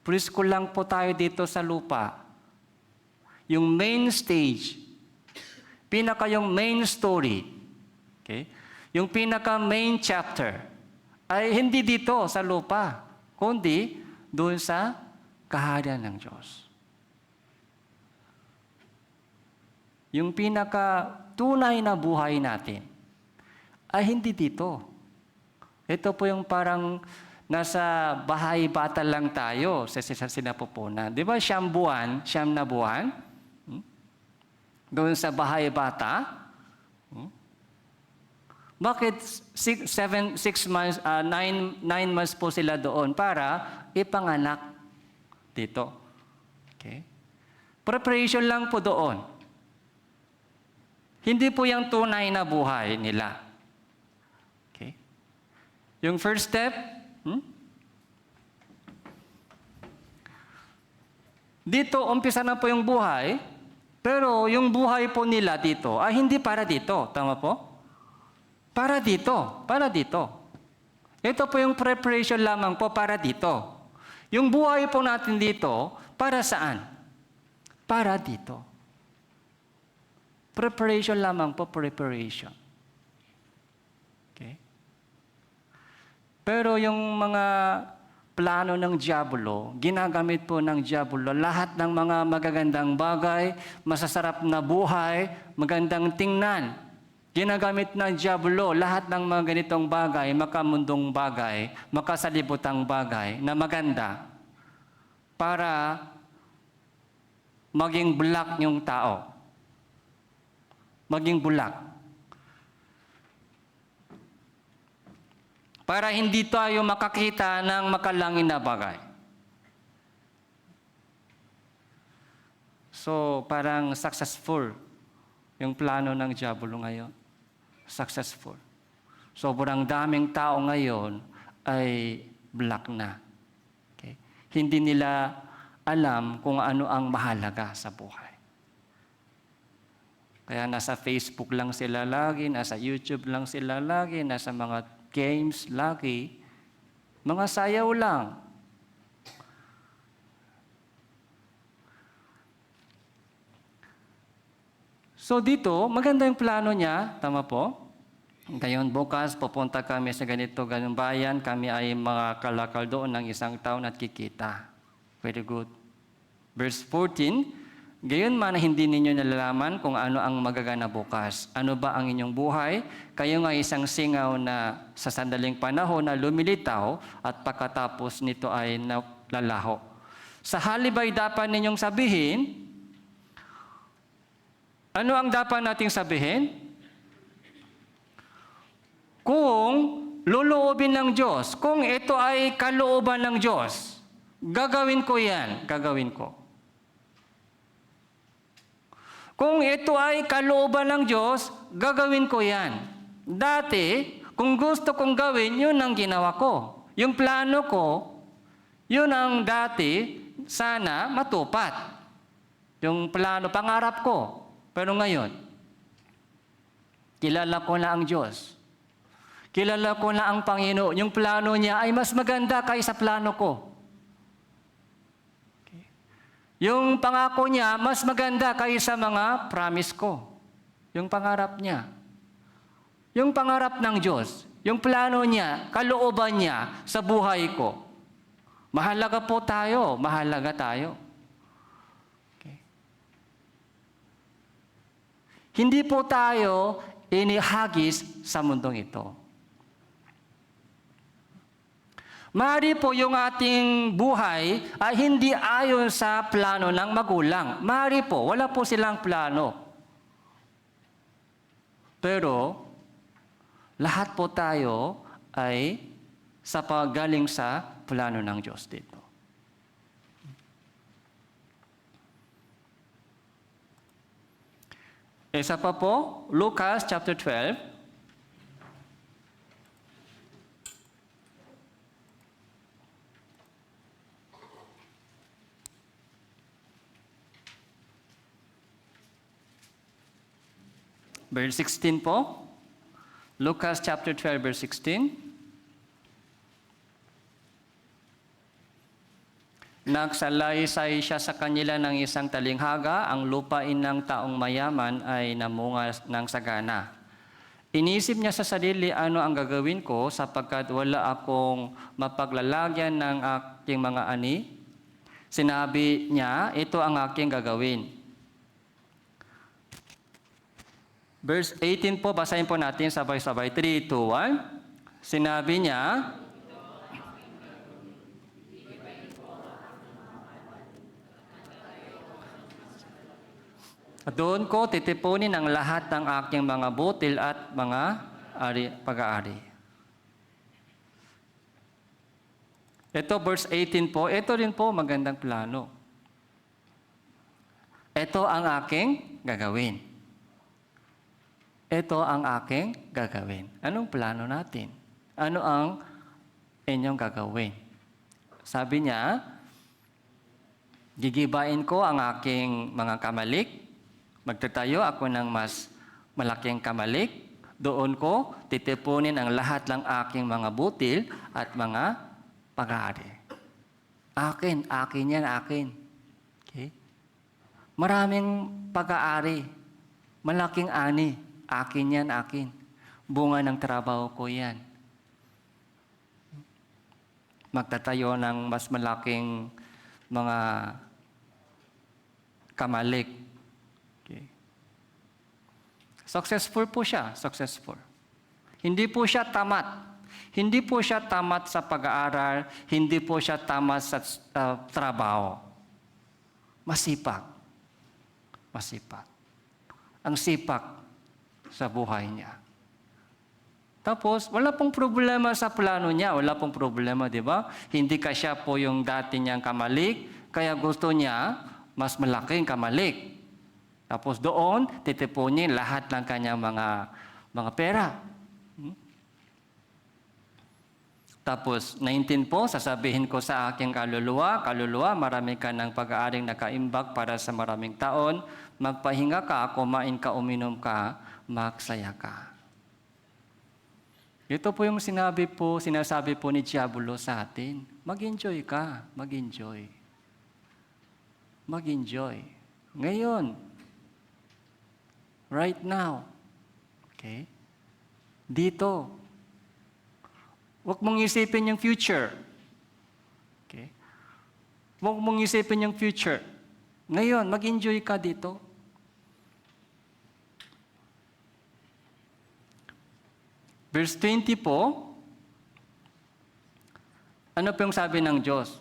Preschool lang po tayo dito sa lupa. Yung main stage, yung main story, okay? Yung main chapter, ay hindi dito sa lupa, kundi doon sa kaharian ng Diyos. Yung tunay na buhay natin ay hindi dito. Ito po yung parang nasa bahay bata lang tayo sa sinapupunan. Di ba siyam na buwan? Doon sa bahay bata? Bakit 9 months po sila doon? Para ipanganak. Dito. Okay? Preparation lang po doon. Hindi po yung tunay na buhay nila. Okay? Yung first step, dito, umpisa na po yung buhay, pero yung buhay po nila dito ay hindi para dito. Tama po? Para dito. Para dito. Ito po yung preparation lamang po para dito. Yung buhay po natin dito, para saan? Para dito. Preparation lamang po, preparation. Okay? Pero yung mga plano ng diablo, ginagamit po ng diablo lahat ng mga magagandang bagay, masasarap na buhay, magandang tingnan. Ginagamit ng diablo lahat ng mga ganitong bagay, makamundong bagay, makasalibutang bagay na maganda para maging bulak yung tao. Maging bulak. Para hindi tayo makakita ng makalangin na bagay. So, parang successful yung plano ng diablo ngayon. Successful. Sobrang daming tao ngayon ay black na. Okay? Hindi nila alam kung ano ang mahalaga sa buhay. Kaya nasa Facebook lang sila lagi, nasa YouTube lang sila lagi, nasa mga games lagi, mga sayaw lang. So dito, maganda yung plano niya, tama po? Ngayon bukas, pupunta kami sa ganong bayan, kami ay mga kalakal doon ng isang taon at kikita. Very good. Verse 14, gayon man hindi ninyo nalalaman kung ano ang magagana bukas. Ano ba ang inyong buhay? Kayo nga isang singaw na sa sandaling panahon na lumilitaw at pagkatapos nito ay nalalaho. Sa halip ay dapat ninyong sabihin, ano ang dapat nating sabihin? Kung loloobin ng Diyos, kung ito ay kalooban ng Diyos, gagawin ko yan, gagawin ko. Kung ito ay kalooban ng Diyos, gagawin ko yan. Dati, kung gusto kong gawin, yun ang ginawa ko. Yung plano ko, yun ang dati, sana matupad. Yung plano, pangarap ko. Pero ngayon, kilala ko na ang Diyos. Kilala ko na ang Panginoon. Yung plano niya ay mas maganda kaysa plano ko. Yung pangako niya, mas maganda kaysa mga promise ko. Yung pangarap niya. Yung pangarap ng Diyos. Yung plano niya, kalooban niya sa buhay ko. Mahalaga po tayo. Mahalaga tayo. Okay. Hindi po tayo inihagis sa mundong ito. Maaari po yung ating buhay ay hindi ayon sa plano ng magulang. Maaari po, wala po silang plano. Pero, lahat po tayo ay sa paggaling sa plano ng Diyos dito. Isa pa po, Lucas chapter 12. Verse 16 po. Lucas chapter 12, verse 16. Nagsalaysay siya sa kanila ng isang talinghaga, ang lupain ng taong mayaman ay namunga ng sagana. Inisip niya sa sarili, ano ang gagawin ko sapagkat wala akong mapaglalagyan ng aking mga ani? Sinabi niya, ito ang aking gagawin. Verse 18 po, basahin po natin sabay-sabay. 3, 2, 1. Sinabi niya, doon ko titipunin ang lahat ng aking mga butil at mga pag-aari. Ito, verse 18 po, ito rin po magandang plano. Ito ang aking gagawin. Ito ang aking gagawin. Anong plano natin? Ano ang inyong gagawin? Sabi niya, gigibain ko ang aking mga kamalik, magtatayo ako ng mas malaking kamalik, doon ko titipunin ang lahat ng aking mga butil at mga pag-aari. Akin yan, akin. Okay? Maraming pag-aari, malaking ani, akin yan, akin. Bunga ng trabaho ko yan. Magtatayo ng mas malaking mga kamalik. Okay. Successful po siya, successful. Hindi po siya tamat. Hindi po siya tamat sa pag-aaral, hindi po siya tamat sa trabaho. Masipag. Masipag. Ang sipag sa buhay niya. Tapos, wala pong problema sa plano niya. Wala pong problema, di ba? Hindi siya po yung dati niyang kamalik, kaya gusto niya mas malaking kamalik. Tapos doon, titipunin lahat ng kanyang mga pera. Tapos, 19 po, sasabihin ko sa aking kaluluwa, marami ka ng pag-aaring nakaimbak para sa maraming taon, magpahinga ka, kumain ka, uminom ka, magsaya ka. Ito po yung sinasabi po ni Diablo sa atin. Mag-enjoy ka, mag-enjoy. Mag-enjoy. Ngayon, right now, okay? Dito, huwag mong isipin yung future. Okay? Huwag mong isipin yung future. Ngayon, mag-enjoy ka dito. Verse 20 po, ano po yung sabi ng Diyos?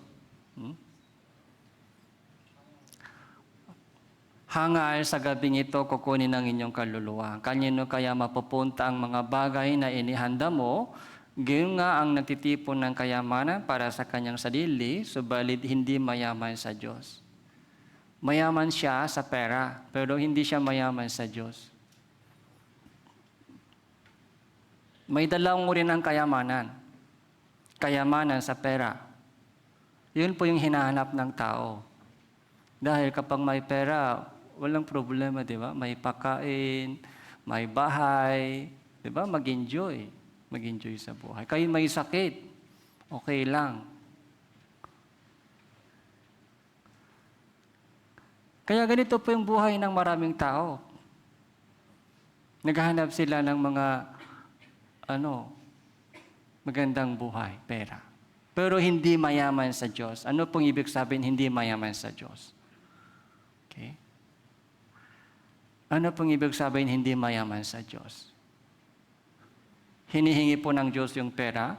Hangal sa gabing ito, kukunin ang inyong kaluluwa. Kanino kaya mapupunta ang mga bagay na inihanda mo? Gayon nga ang nagtitipon ng kayamanan para sa kanyang sarili, subalit hindi mayaman sa Diyos. Mayaman siya sa pera, pero hindi siya mayaman sa Diyos. May dalawang uri ng kayamanan. Kayamanan sa pera. Yun po yung hinahanap ng tao. Dahil kapag may pera, walang problema, di ba? May pagkain, may bahay, di ba? Mag-enjoy. Mag-enjoy sa buhay. Kayo may sakit, okay lang. Kaya ganito po yung buhay ng maraming tao. Naghahanap sila ng mga magandang buhay, pera. Pero hindi mayaman sa Diyos. Ano pong ibig sabihin hindi mayaman sa Diyos? Okay? Ano pong ibig sabihin hindi mayaman sa Diyos? Hinihingi po ng Diyos yung pera.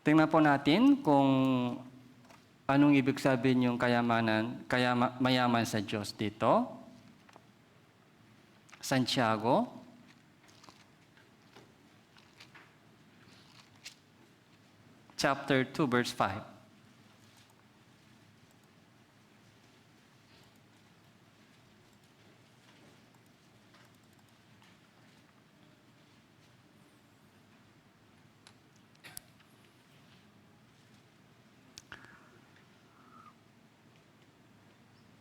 Tingnan po natin kung anong ibig sabihin yung mayaman sa Diyos dito. Santiago, chapter 2, verse 5.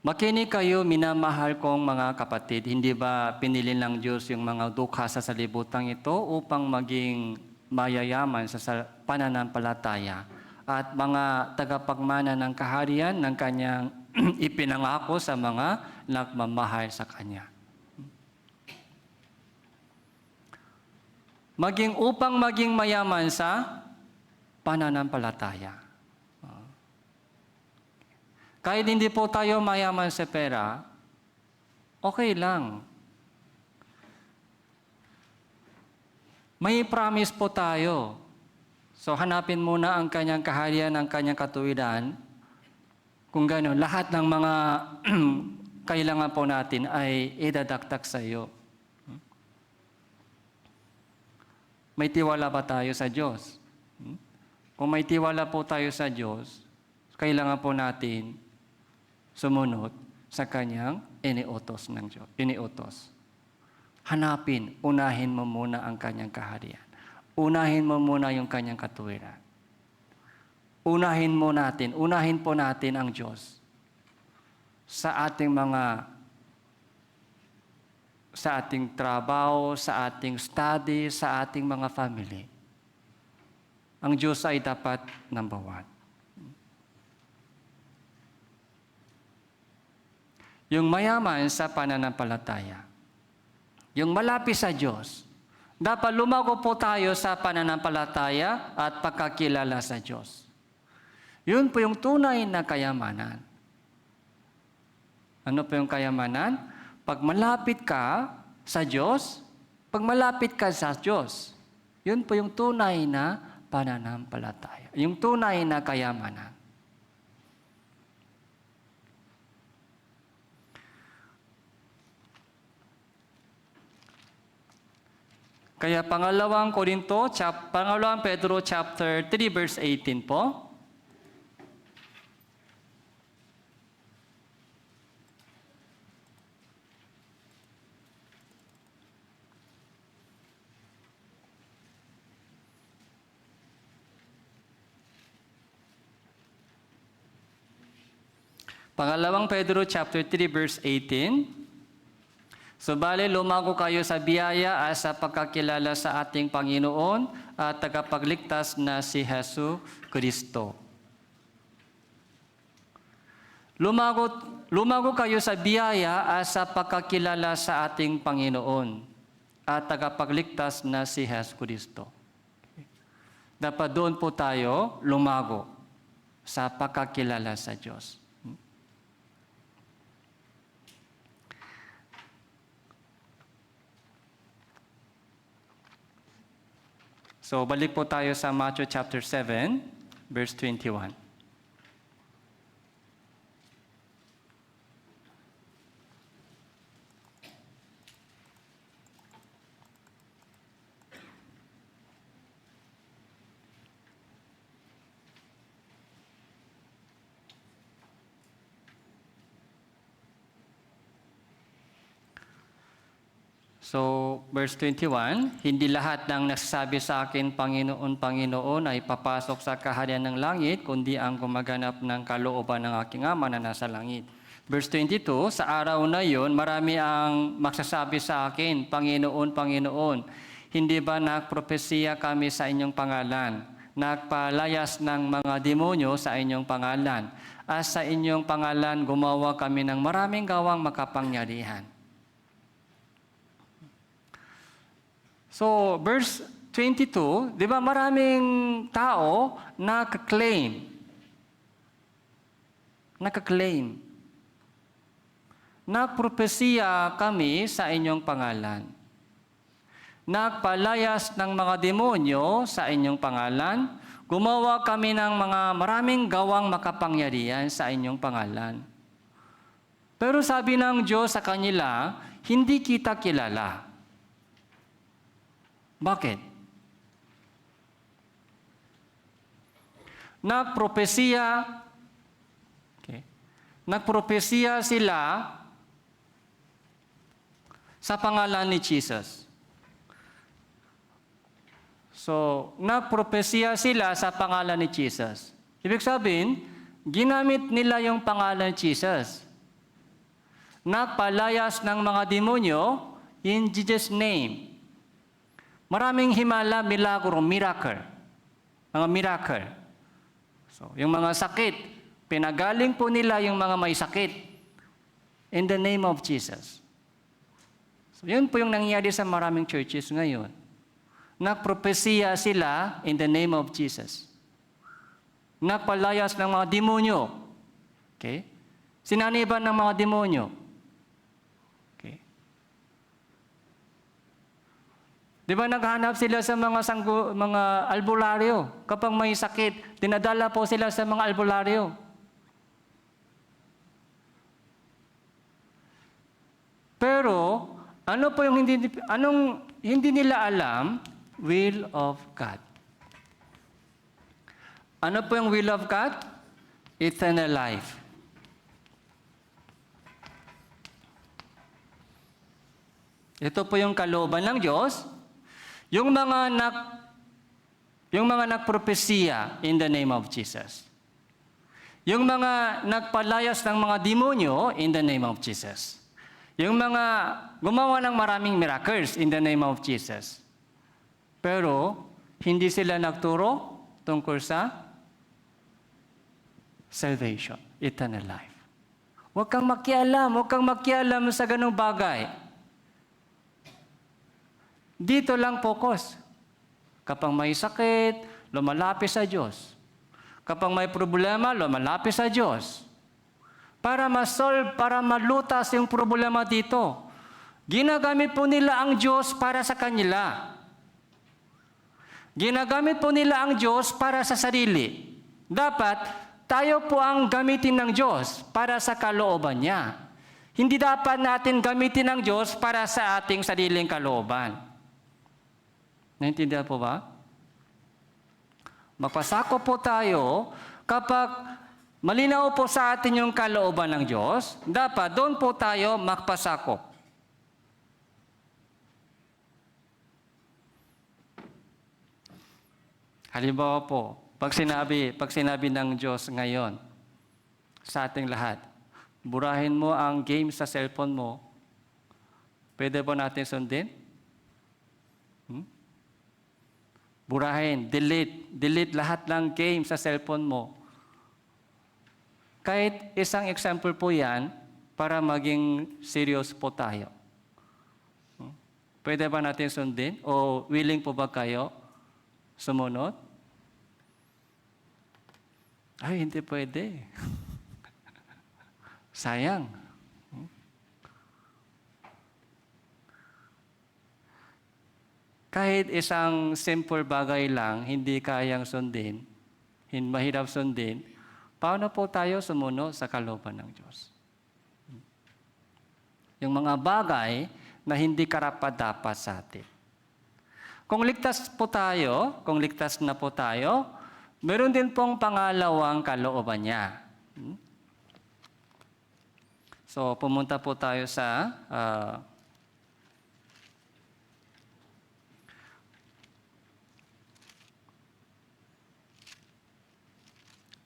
Makinig kayo, minamahal kong mga kapatid. Hindi ba pinili ng Diyos yung mga dukha sa salibutang ito upang maging mayayaman sa pananampalataya at mga tagapagmana ng kaharian ng kanyang ipinangako sa mga nagmamahal sa Kanya. Upang maging mayaman sa pananampalataya. Kahit hindi po tayo mayaman sa pera, okay lang. May promise po tayo. So hanapin muna ang kanyang kaharian, ang kanyang katuwiran. Kung gano'n, lahat ng mga kailangan po natin ay idadagdag sa iyo. May tiwala ba tayo sa Diyos? Kung may tiwala po tayo sa Diyos, kailangan po natin sumunod sa Kanyang iniutos ng Diyos. Iniutos. Hanapin, unahin mo muna ang Kanyang kaharian. Unahin mo muna yung Kanyang katuwiran. Unahin po natin ang Diyos sa ating trabaho, sa ating study, sa ating mga family. Ang Diyos ay dapat number one. Yung mayaman sa pananampalataya, yung malapit sa Diyos, dapat lumago po tayo sa pananampalataya at pagkakilala sa Diyos. Yun po yung tunay na kayamanan. Ano po yung kayamanan? Pag malapit ka sa Diyos, yun po yung tunay na pananampalataya. Yung tunay na kayamanan. Kaya pangalawang Pedro chapter 3 verse 18 po. Pangalawang Pedro chapter 3 verse 18. Subalit lumago kayo sa biyaya at sa pagkakilala sa ating Panginoon at tagapagligtas na si Hesu Kristo. Lumago kayo sa biyaya at sa pagkakilala sa ating Panginoon at tagapagligtas na si Hesu Kristo. Dapat doon po tayo lumago sa pagkakilala sa Diyos. So, balik po tayo sa Matthew chapter 7, verse 21. So, verse 21, hindi lahat ng nagsasabi sa akin, Panginoon, Panginoon, ay papasok sa kaharian ng langit, kundi ang gumaganap ng kalooban ng aking Ama na nasa langit. Verse 22, sa araw na yon, marami ang magsasabi sa akin, Panginoon, Panginoon, hindi ba nagpropesiya kami sa inyong pangalan? Nagpalayas ng mga demonyo sa inyong pangalan? At sa inyong pangalan, gumawa kami ng maraming gawang makapangyarihan. So, verse 22, di ba maraming tao nakaklaim. Nagpropesiya kami sa inyong pangalan. Nagpalayas ng mga demonyo sa inyong pangalan. Gumawa kami ng mga maraming gawang makapangyarihan sa inyong pangalan. Pero sabi ng Diyos sa kanila, hindi kita kilala. Bakit? Nagpropesiya sila sa pangalan ni Jesus. So, nagpropesiya sila sa pangalan ni Jesus. Ibig sabihin, ginamit nila yung pangalan ni Jesus. Nagpalayas ng mga demonyo in Jesus' name. Maraming himala, milagro, miracle. Mga miracle. So, yung mga sakit, pinagaling po nila yung mga may sakit in the name of Jesus. So, yun po yung nangyayari sa maraming churches ngayon. Nagpropesiya sila in the name of Jesus. Nagpalayas ng mga demonyo. Okay? Sinaniban ng mga demonyo. Di ba naghanap sila sa mga albularyo? Kapag may sakit, dinadala po sila sa mga albularyo. Pero, anong hindi nila alam, will of God. Ano po yung will of God? Eternal life. Ito po yung kalooban ng Diyos. Yung mga nagpropesiya in the name of Jesus. Yung mga nagpalayas ng mga demonyo in the name of Jesus. Yung mga gumawa ng maraming miracles in the name of Jesus. Pero hindi sila nagturo tungkol sa salvation, eternal life. Huwag kang makialam sa ganung bagay. Dito lang focus. Kapag may sakit, lumalapit sa Diyos. Kapag may problema, lumalapit sa Diyos. Para ma-solve, para malutas yung problema dito. Ginagamit po nila ang Diyos para sa kanila. Ginagamit po nila ang Diyos para sa sarili. Dapat, tayo po ang gamitin ng Diyos para sa kalooban niya. Hindi dapat natin gamitin ang Diyos para sa ating sariling kalooban. Naintindihan po ba? Magpasako po tayo kapag malinaw po sa atin yung kalooban ng Diyos, dapat doon po tayo magpasako. Halimbawa po, pag sinabi ng Diyos ngayon sa ating lahat, burahin mo ang game sa cellphone mo, pwede ba natin sundin? Burahin, delete lahat ng game sa cellphone mo. Kahit isang example po yan, para maging serious po tayo. Pwede ba natin sundin? O willing po ba kayo sumunod? Ay, hindi pwede. Sayang. Kahit isang simple bagay lang, hindi kayang sundin, mahirap sundin, paano po tayo sumunod sa kalooban ng Diyos? Yung mga bagay na hindi karapat-dapat sa atin. Kung ligtas na po tayo, meron din pong pangalawang kalooban niya. So, pumunta po tayo sa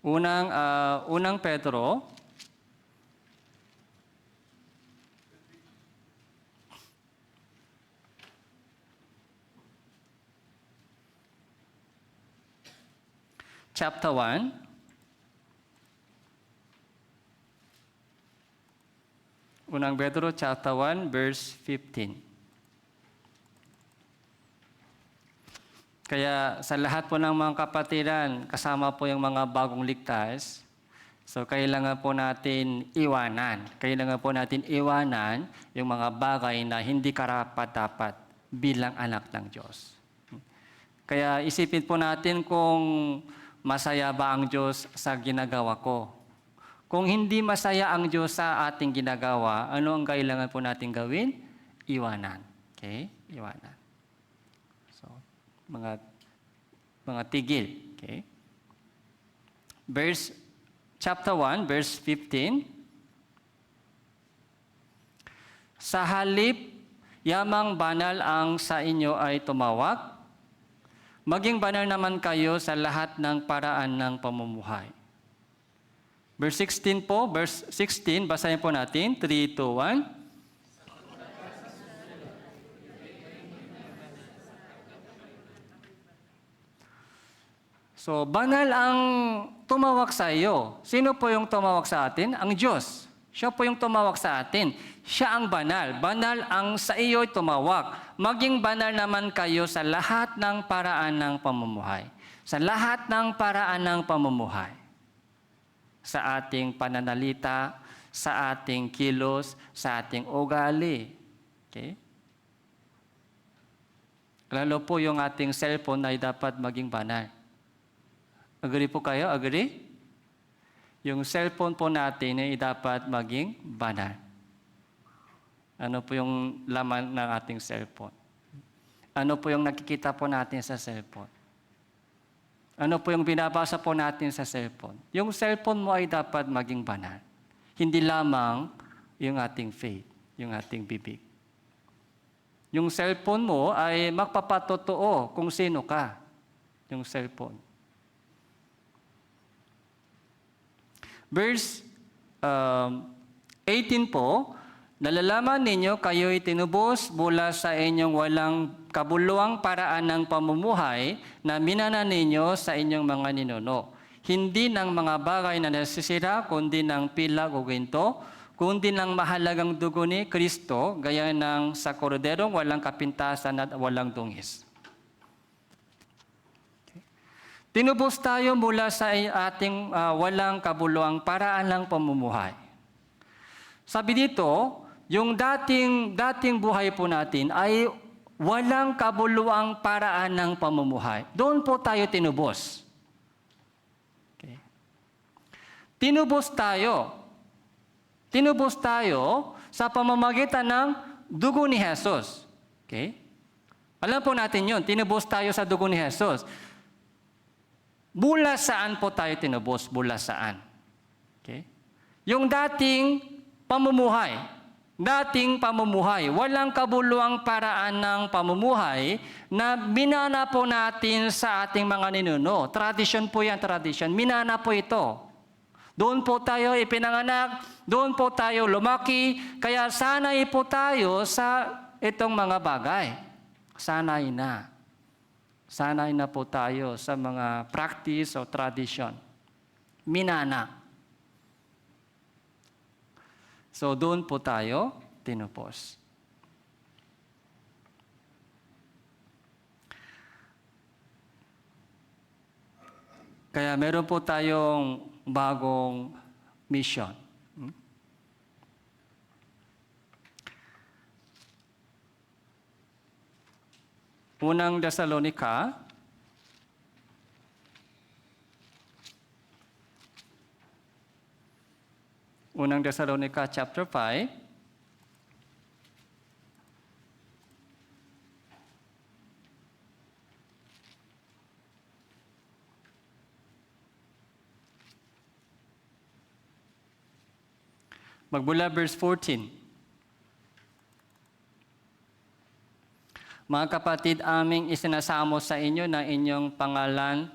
Unang Pedro, chapter 1, Unang Pedro, chapter 1, verse 15. Kaya sa lahat po ng mga kapatiran, kasama po yung mga bagong ligtas, so kailangan po natin iwanan. Kailangan po natin iwanan yung mga bagay na hindi karapat-dapat bilang anak ng Diyos. Kaya isipin po natin kung masaya ba ang Diyos sa ginagawa ko. Kung hindi masaya ang Diyos sa ating ginagawa, ano ang kailangan po natin gawin? Iwanan. Okay? Iwanan. Mga tigil. Okay? Chapter 1, verse 15. Sa halip, yamang banal ang sa inyo ay tumawag, maging banal naman kayo sa lahat ng paraan ng pamumuhay. Verse 16 po, verse 16, basahin po natin, 3, 2, 1. So, banal ang tumawag sa iyo. Sino po yung tumawag sa atin? Ang Diyos. Siya po yung tumawag sa atin. Siya ang banal. Banal ang sa iyo'y tumawag. Maging banal naman kayo sa lahat ng paraan ng pamumuhay. Sa lahat ng paraan ng pamumuhay. Sa ating pananalita, sa ating kilos, sa ating ugali. Okay? Lalo po yung ating cellphone ay dapat maging banal. Agree po kayo? Agree? Yung cellphone po natin ay dapat maging banal. Ano po yung laman ng ating cellphone? Ano po yung nakikita po natin sa cellphone? Ano po yung binabasa po natin sa cellphone? Yung cellphone mo ay dapat maging banal. Hindi lamang yung ating faith, yung ating bibig. Yung cellphone mo ay magpapatotoo kung sino ka. Yung cellphone. Verse 18 po, nalalaman ninyo kayo'y tinubos mula sa inyong walang kabuluhang paraan ng pamumuhay na minana ninyo sa inyong mga ninuno. Hindi ng mga bagay na nasisira, kundi ng pilag o ginto, kundi ng mahalagang dugo ni Kristo, gaya ng sa korderong walang kapintasan at walang dungis. Tinubos tayo mula sa ating walang kabuluhang paraan ng pamumuhay. Sabi dito, yung dating buhay po natin ay walang kabuluhang paraan ng pamumuhay. Doon po tayo tinubos. Okay. Tinubos tayo. Tinubos tayo sa pamamagitan ng dugo ni Jesus. Okay? Alam po natin yun, tinubos tayo sa dugo ni Jesus. Mula saan po tayo tinubos? Mula saan? Okay? Yung dating pamumuhay, walang kabuluhang paraan ng pamumuhay na minana po natin sa ating mga ninuno. Tradisyon po yan, tradisyon. Minana po ito. Doon po tayo ipinanganak, doon po tayo lumaki, kaya sanay po tayo sa itong mga bagay. Sanay na. Sanay na po tayo sa mga practice o tradition. Minana. So doon po tayo tinupos. Kaya meron po tayong bagong mission. Unang Thessalonica, chapter 5. Magmula verse 14. Mga kapatid, aming isinasamo sa inyo na inyong pang-aralan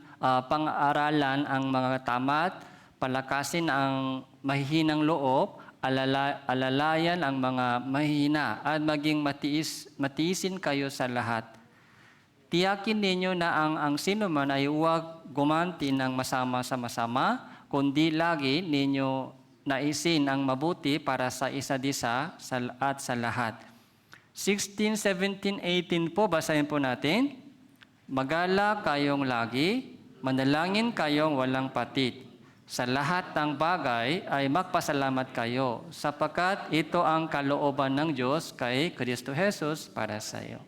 ang mga tamat, palakasin ang mahihinang loob, alalayan ang mga mahihina, at maging matiisin kayo sa lahat. Tiyakin ninyo na ang sino man ay huwag gumanti ng masama sa masama, kundi lagi ninyo naisin ang mabuti para sa isa't isa at sa lahat. 16, 17, 18 po, basahin po natin. Magala kayong lagi, manalangin kayong walang patid. Sa lahat ng bagay ay magpasalamat kayo, sapagkat ito ang kalooban ng Diyos kay Kristo Jesus para sa iyo.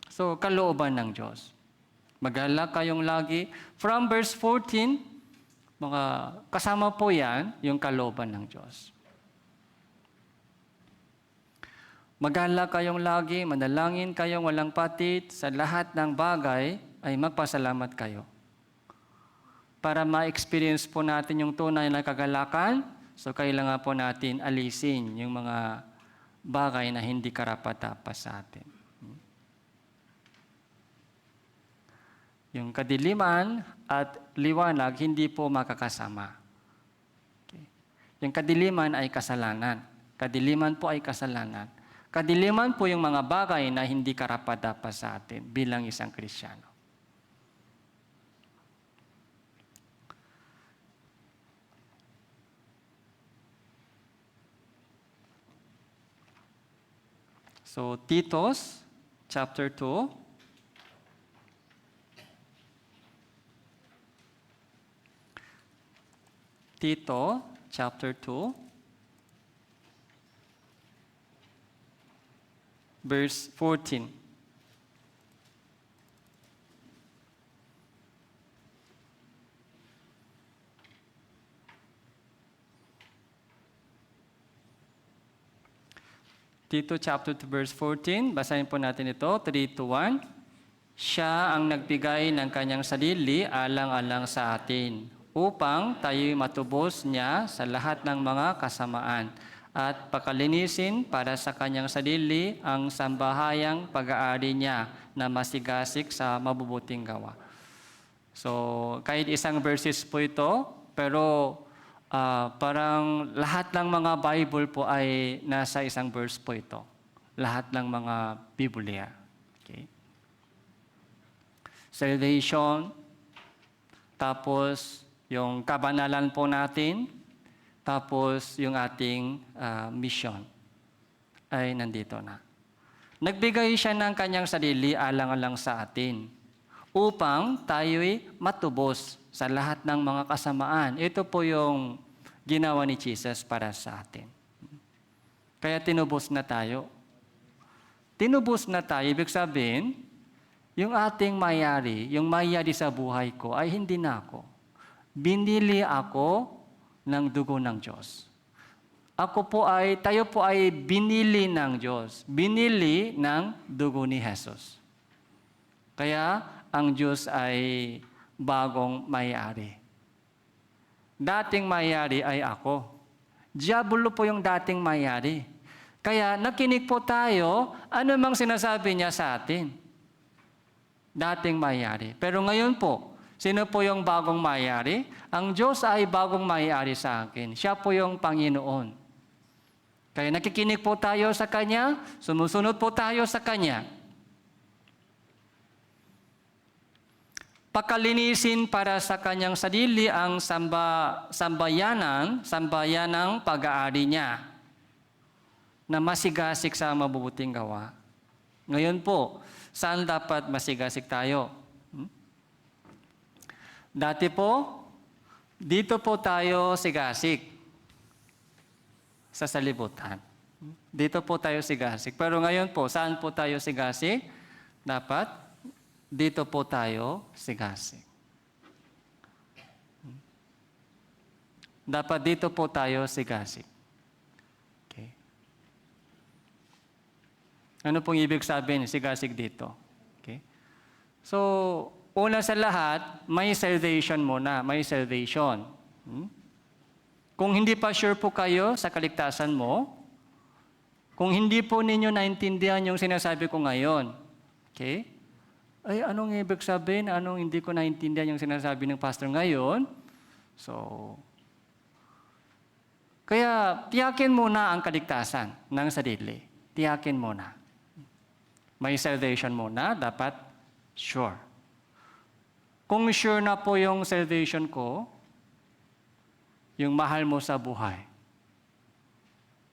So, kalooban ng Diyos. Magala kayong lagi. From verse 14, kasama po yan, yung kalooban ng Diyos. Magala kayong lagi, manalangin kayong walang patid, sa lahat ng bagay ay magpasalamat kayo. Para ma-experience po natin yung tunay na kagalakan, so kailangan po natin alisin yung mga bagay na hindi karapat-dapat sa atin. Yung kadiliman at liwanag hindi po makakasama. Okay. Yung kadiliman ay kasalanan. Kadiliman po ay kasalanan. Kadiliman po yung mga bagay na hindi karapat-dapat sa atin bilang isang Kristiyano. So, Titus, chapter 2. Tito, chapter 2. Verse 14. Tito chapter 2 verse 14, basahin po natin ito, 3 to 1. Siya ang nagbigay ng kanyang sarili alang-alang sa atin, upang tayo'y matubos niya sa lahat ng mga kasamaan at pakalinisin para sa kanyang sarili ang sambahayang pag-aari niya na masigasig sa mabubuting gawa. So, kahit isang verses po ito, pero parang lahat ng mga Bible po ay nasa isang verse po ito. Lahat ng mga Biblia. Okay? Salvation, tapos yung kabanalan po natin, tapos yung ating mission ay nandito na. Nagbigay siya ng kanyang sarili alang-alang sa atin upang tayo'y matubos sa lahat ng mga kasamaan. Ito po yung ginawa ni Jesus para sa atin. Kaya tinubos na tayo. Tinubos na tayo, ibig sabihin, yung ating mayari, yung mayari sa buhay ko ay hindi na ako. Binili ako ng dugo ng Diyos. Tayo po ay binili ng Diyos. Binili ng dugo ni Jesus. Kaya ang Diyos ay bagong mayari. Dating mayari ay ako. Diablo po yung dating mayari. Kaya nakinig po tayo, ano mang sinasabi niya sa atin. Dating mayari. Pero ngayon po, sino po yung bagong mayari? Ang Diyos ay bagong mayari sa akin. Siya po yung Panginoon. Kaya nakikinig po tayo sa Kanya, sumusunod po tayo sa Kanya. Pakalinisin para sa Kanyang sarili ang sambayanang pag-aari niya na masigasig sa mabubuting gawa. Ngayon po, saan dapat masigasig tayo? Dati po, dito po tayo sigasig sa salibutan. Dito po tayo sigasig. Pero ngayon po, saan po tayo sigasig? Dapat dito po tayo sigasig. Dapat dito po tayo sigasig. Okay. Ano pong ibig sabihin, sigasig dito? Okay. So, una sa lahat, may salvation muna. May salvation. Kung hindi pa sure po kayo sa kaligtasan mo, kung hindi po ninyo naintindihan yung sinasabi ko ngayon, okay? Ay, anong ibig sabihin? Anong hindi ko naintindihan yung sinasabi ng pastor ngayon? So, kaya tiyakin muna ang kaligtasan ng sarili. Tiyakin muna. May salvation muna, dapat sure. Kung sure na po yung salvation ko, yung mahal mo sa buhay,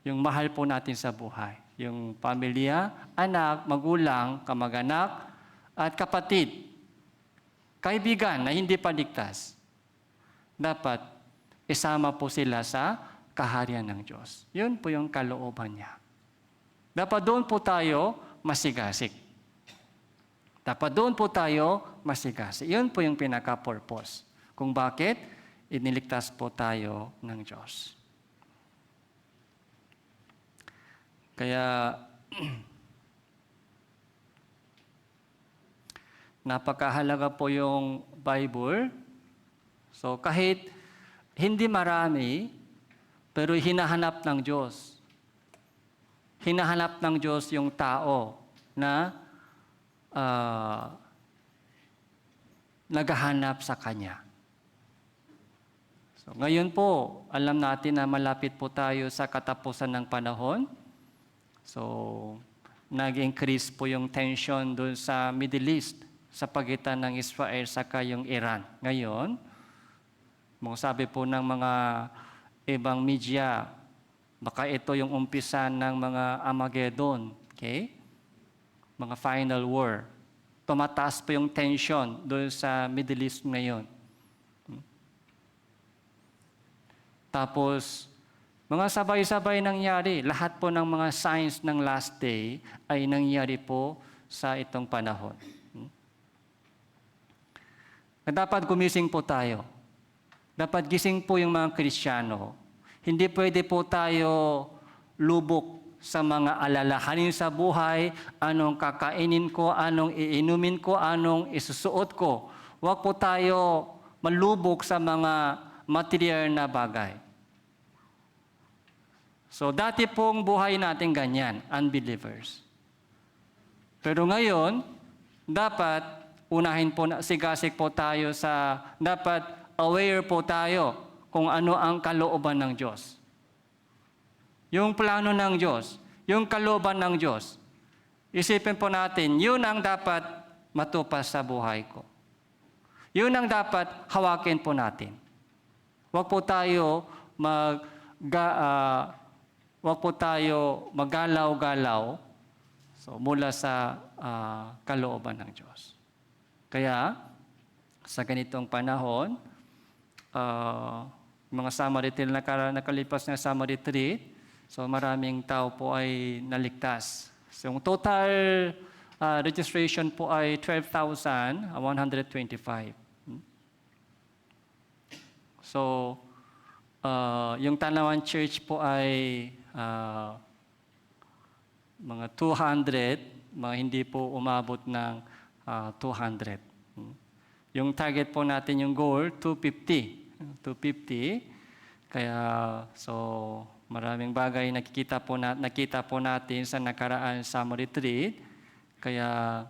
yung mahal po natin sa buhay, yung pamilya, anak, magulang, kamag-anak, at kapatid, kaibigan na hindi pa ligtas, dapat isama po sila sa kaharian ng Diyos. Yun po yung kalooban niya. Dapat doon po tayo masigasig. Dapat doon po tayo masigasig. Yun po yung pinaka-purpose. Kung bakit iniligtas po tayo ng Diyos. Kaya, napakahalaga po yung Bible. So, kahit hindi marami, pero hinahanap ng Diyos. Hinahanap ng Diyos yung tao na naghahanap sa Kanya. So, ngayon po, alam natin na malapit po tayo sa katapusan ng panahon. So, nag-increase po yung tension doon sa Middle East sa pagitan ng Israel saka yung Iran. Ngayon, sabi po ng mga ibang media, baka ito yung umpisa ng mga Armageddon, okay? Mga final war. Tumataas po yung tension doon sa Middle East ngayon. Tapos, mga sabay-sabay nangyari. Lahat po ng mga signs ng last day ay nangyari po sa itong panahon. Dapat gumising po tayo. Dapat gising po yung mga Kristiyano. Hindi pwede po tayo lubok sa mga alalahanin sa buhay, anong kakainin ko, anong iinumin ko, anong isusuot ko. Huwag po tayo malubog sa mga material na bagay. So dati pong buhay natin ganyan, unbelievers. Pero ngayon, dapat unahin po, sigasig po tayo dapat aware po tayo kung ano ang kalooban ng Diyos. Yung plano ng Diyos, yung kalooban ng Diyos. Isipin po natin, yun ang dapat matupas sa buhay ko. Yun ang dapat hawakin po natin. Huwag po tayo magalaw-galaw mula sa kalooban ng Diyos. Kaya, sa ganitong panahon, mga summer retreat nakalipas na summer retreat, so maraming tao po ay naligtas. So yung total registration po ay 12,125. So yung Tanawan Church po ay mga 200, mga hindi po umabot ng 200. Yung target po natin, yung goal, 250. Kaya, so, maraming bagay nakita po natin sa nakaraan summer retreat. Kaya,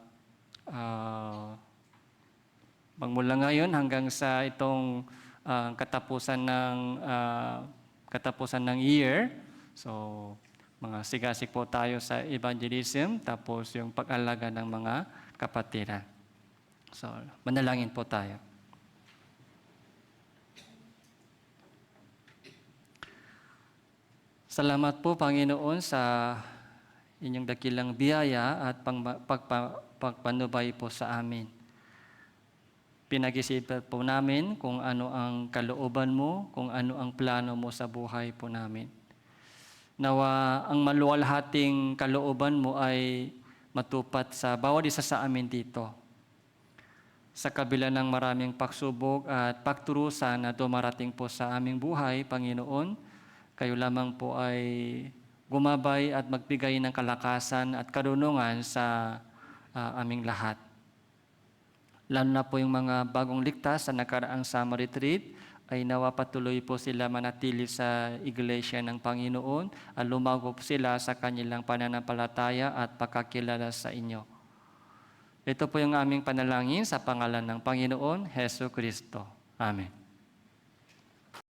magmula ngayon hanggang sa itong katapusan ng year, so, mga sigasig po tayo sa evangelism, tapos yung pag-alaga ng mga kapatiran. So, manalangin po tayo. Salamat po, Panginoon, sa inyong dakilang biyaya at pagpanubay po sa amin. Pinag-isipan po namin kung ano ang kalooban mo, kung ano ang plano mo sa buhay po namin. Nawa ang maluwalhating kalooban mo ay matupat sa bawat isa sa amin dito. Sa kabila ng maraming pagsubok at pagturusan na dumarating po sa aming buhay, Panginoon, kayo lamang po ay gumabay at magbigay ng kalakasan at karunungan sa aming lahat. Lalo na po yung mga bagong ligtas sa nakaraang summer retreat, ay nawa patuloy po sila manatili sa iglesia ng Panginoon at lumago po sila sa kanilang pananampalataya at pagkakilala sa inyo. Ito po yung aming panalangin sa pangalan ng Panginoon, Hesus Kristo. Amen.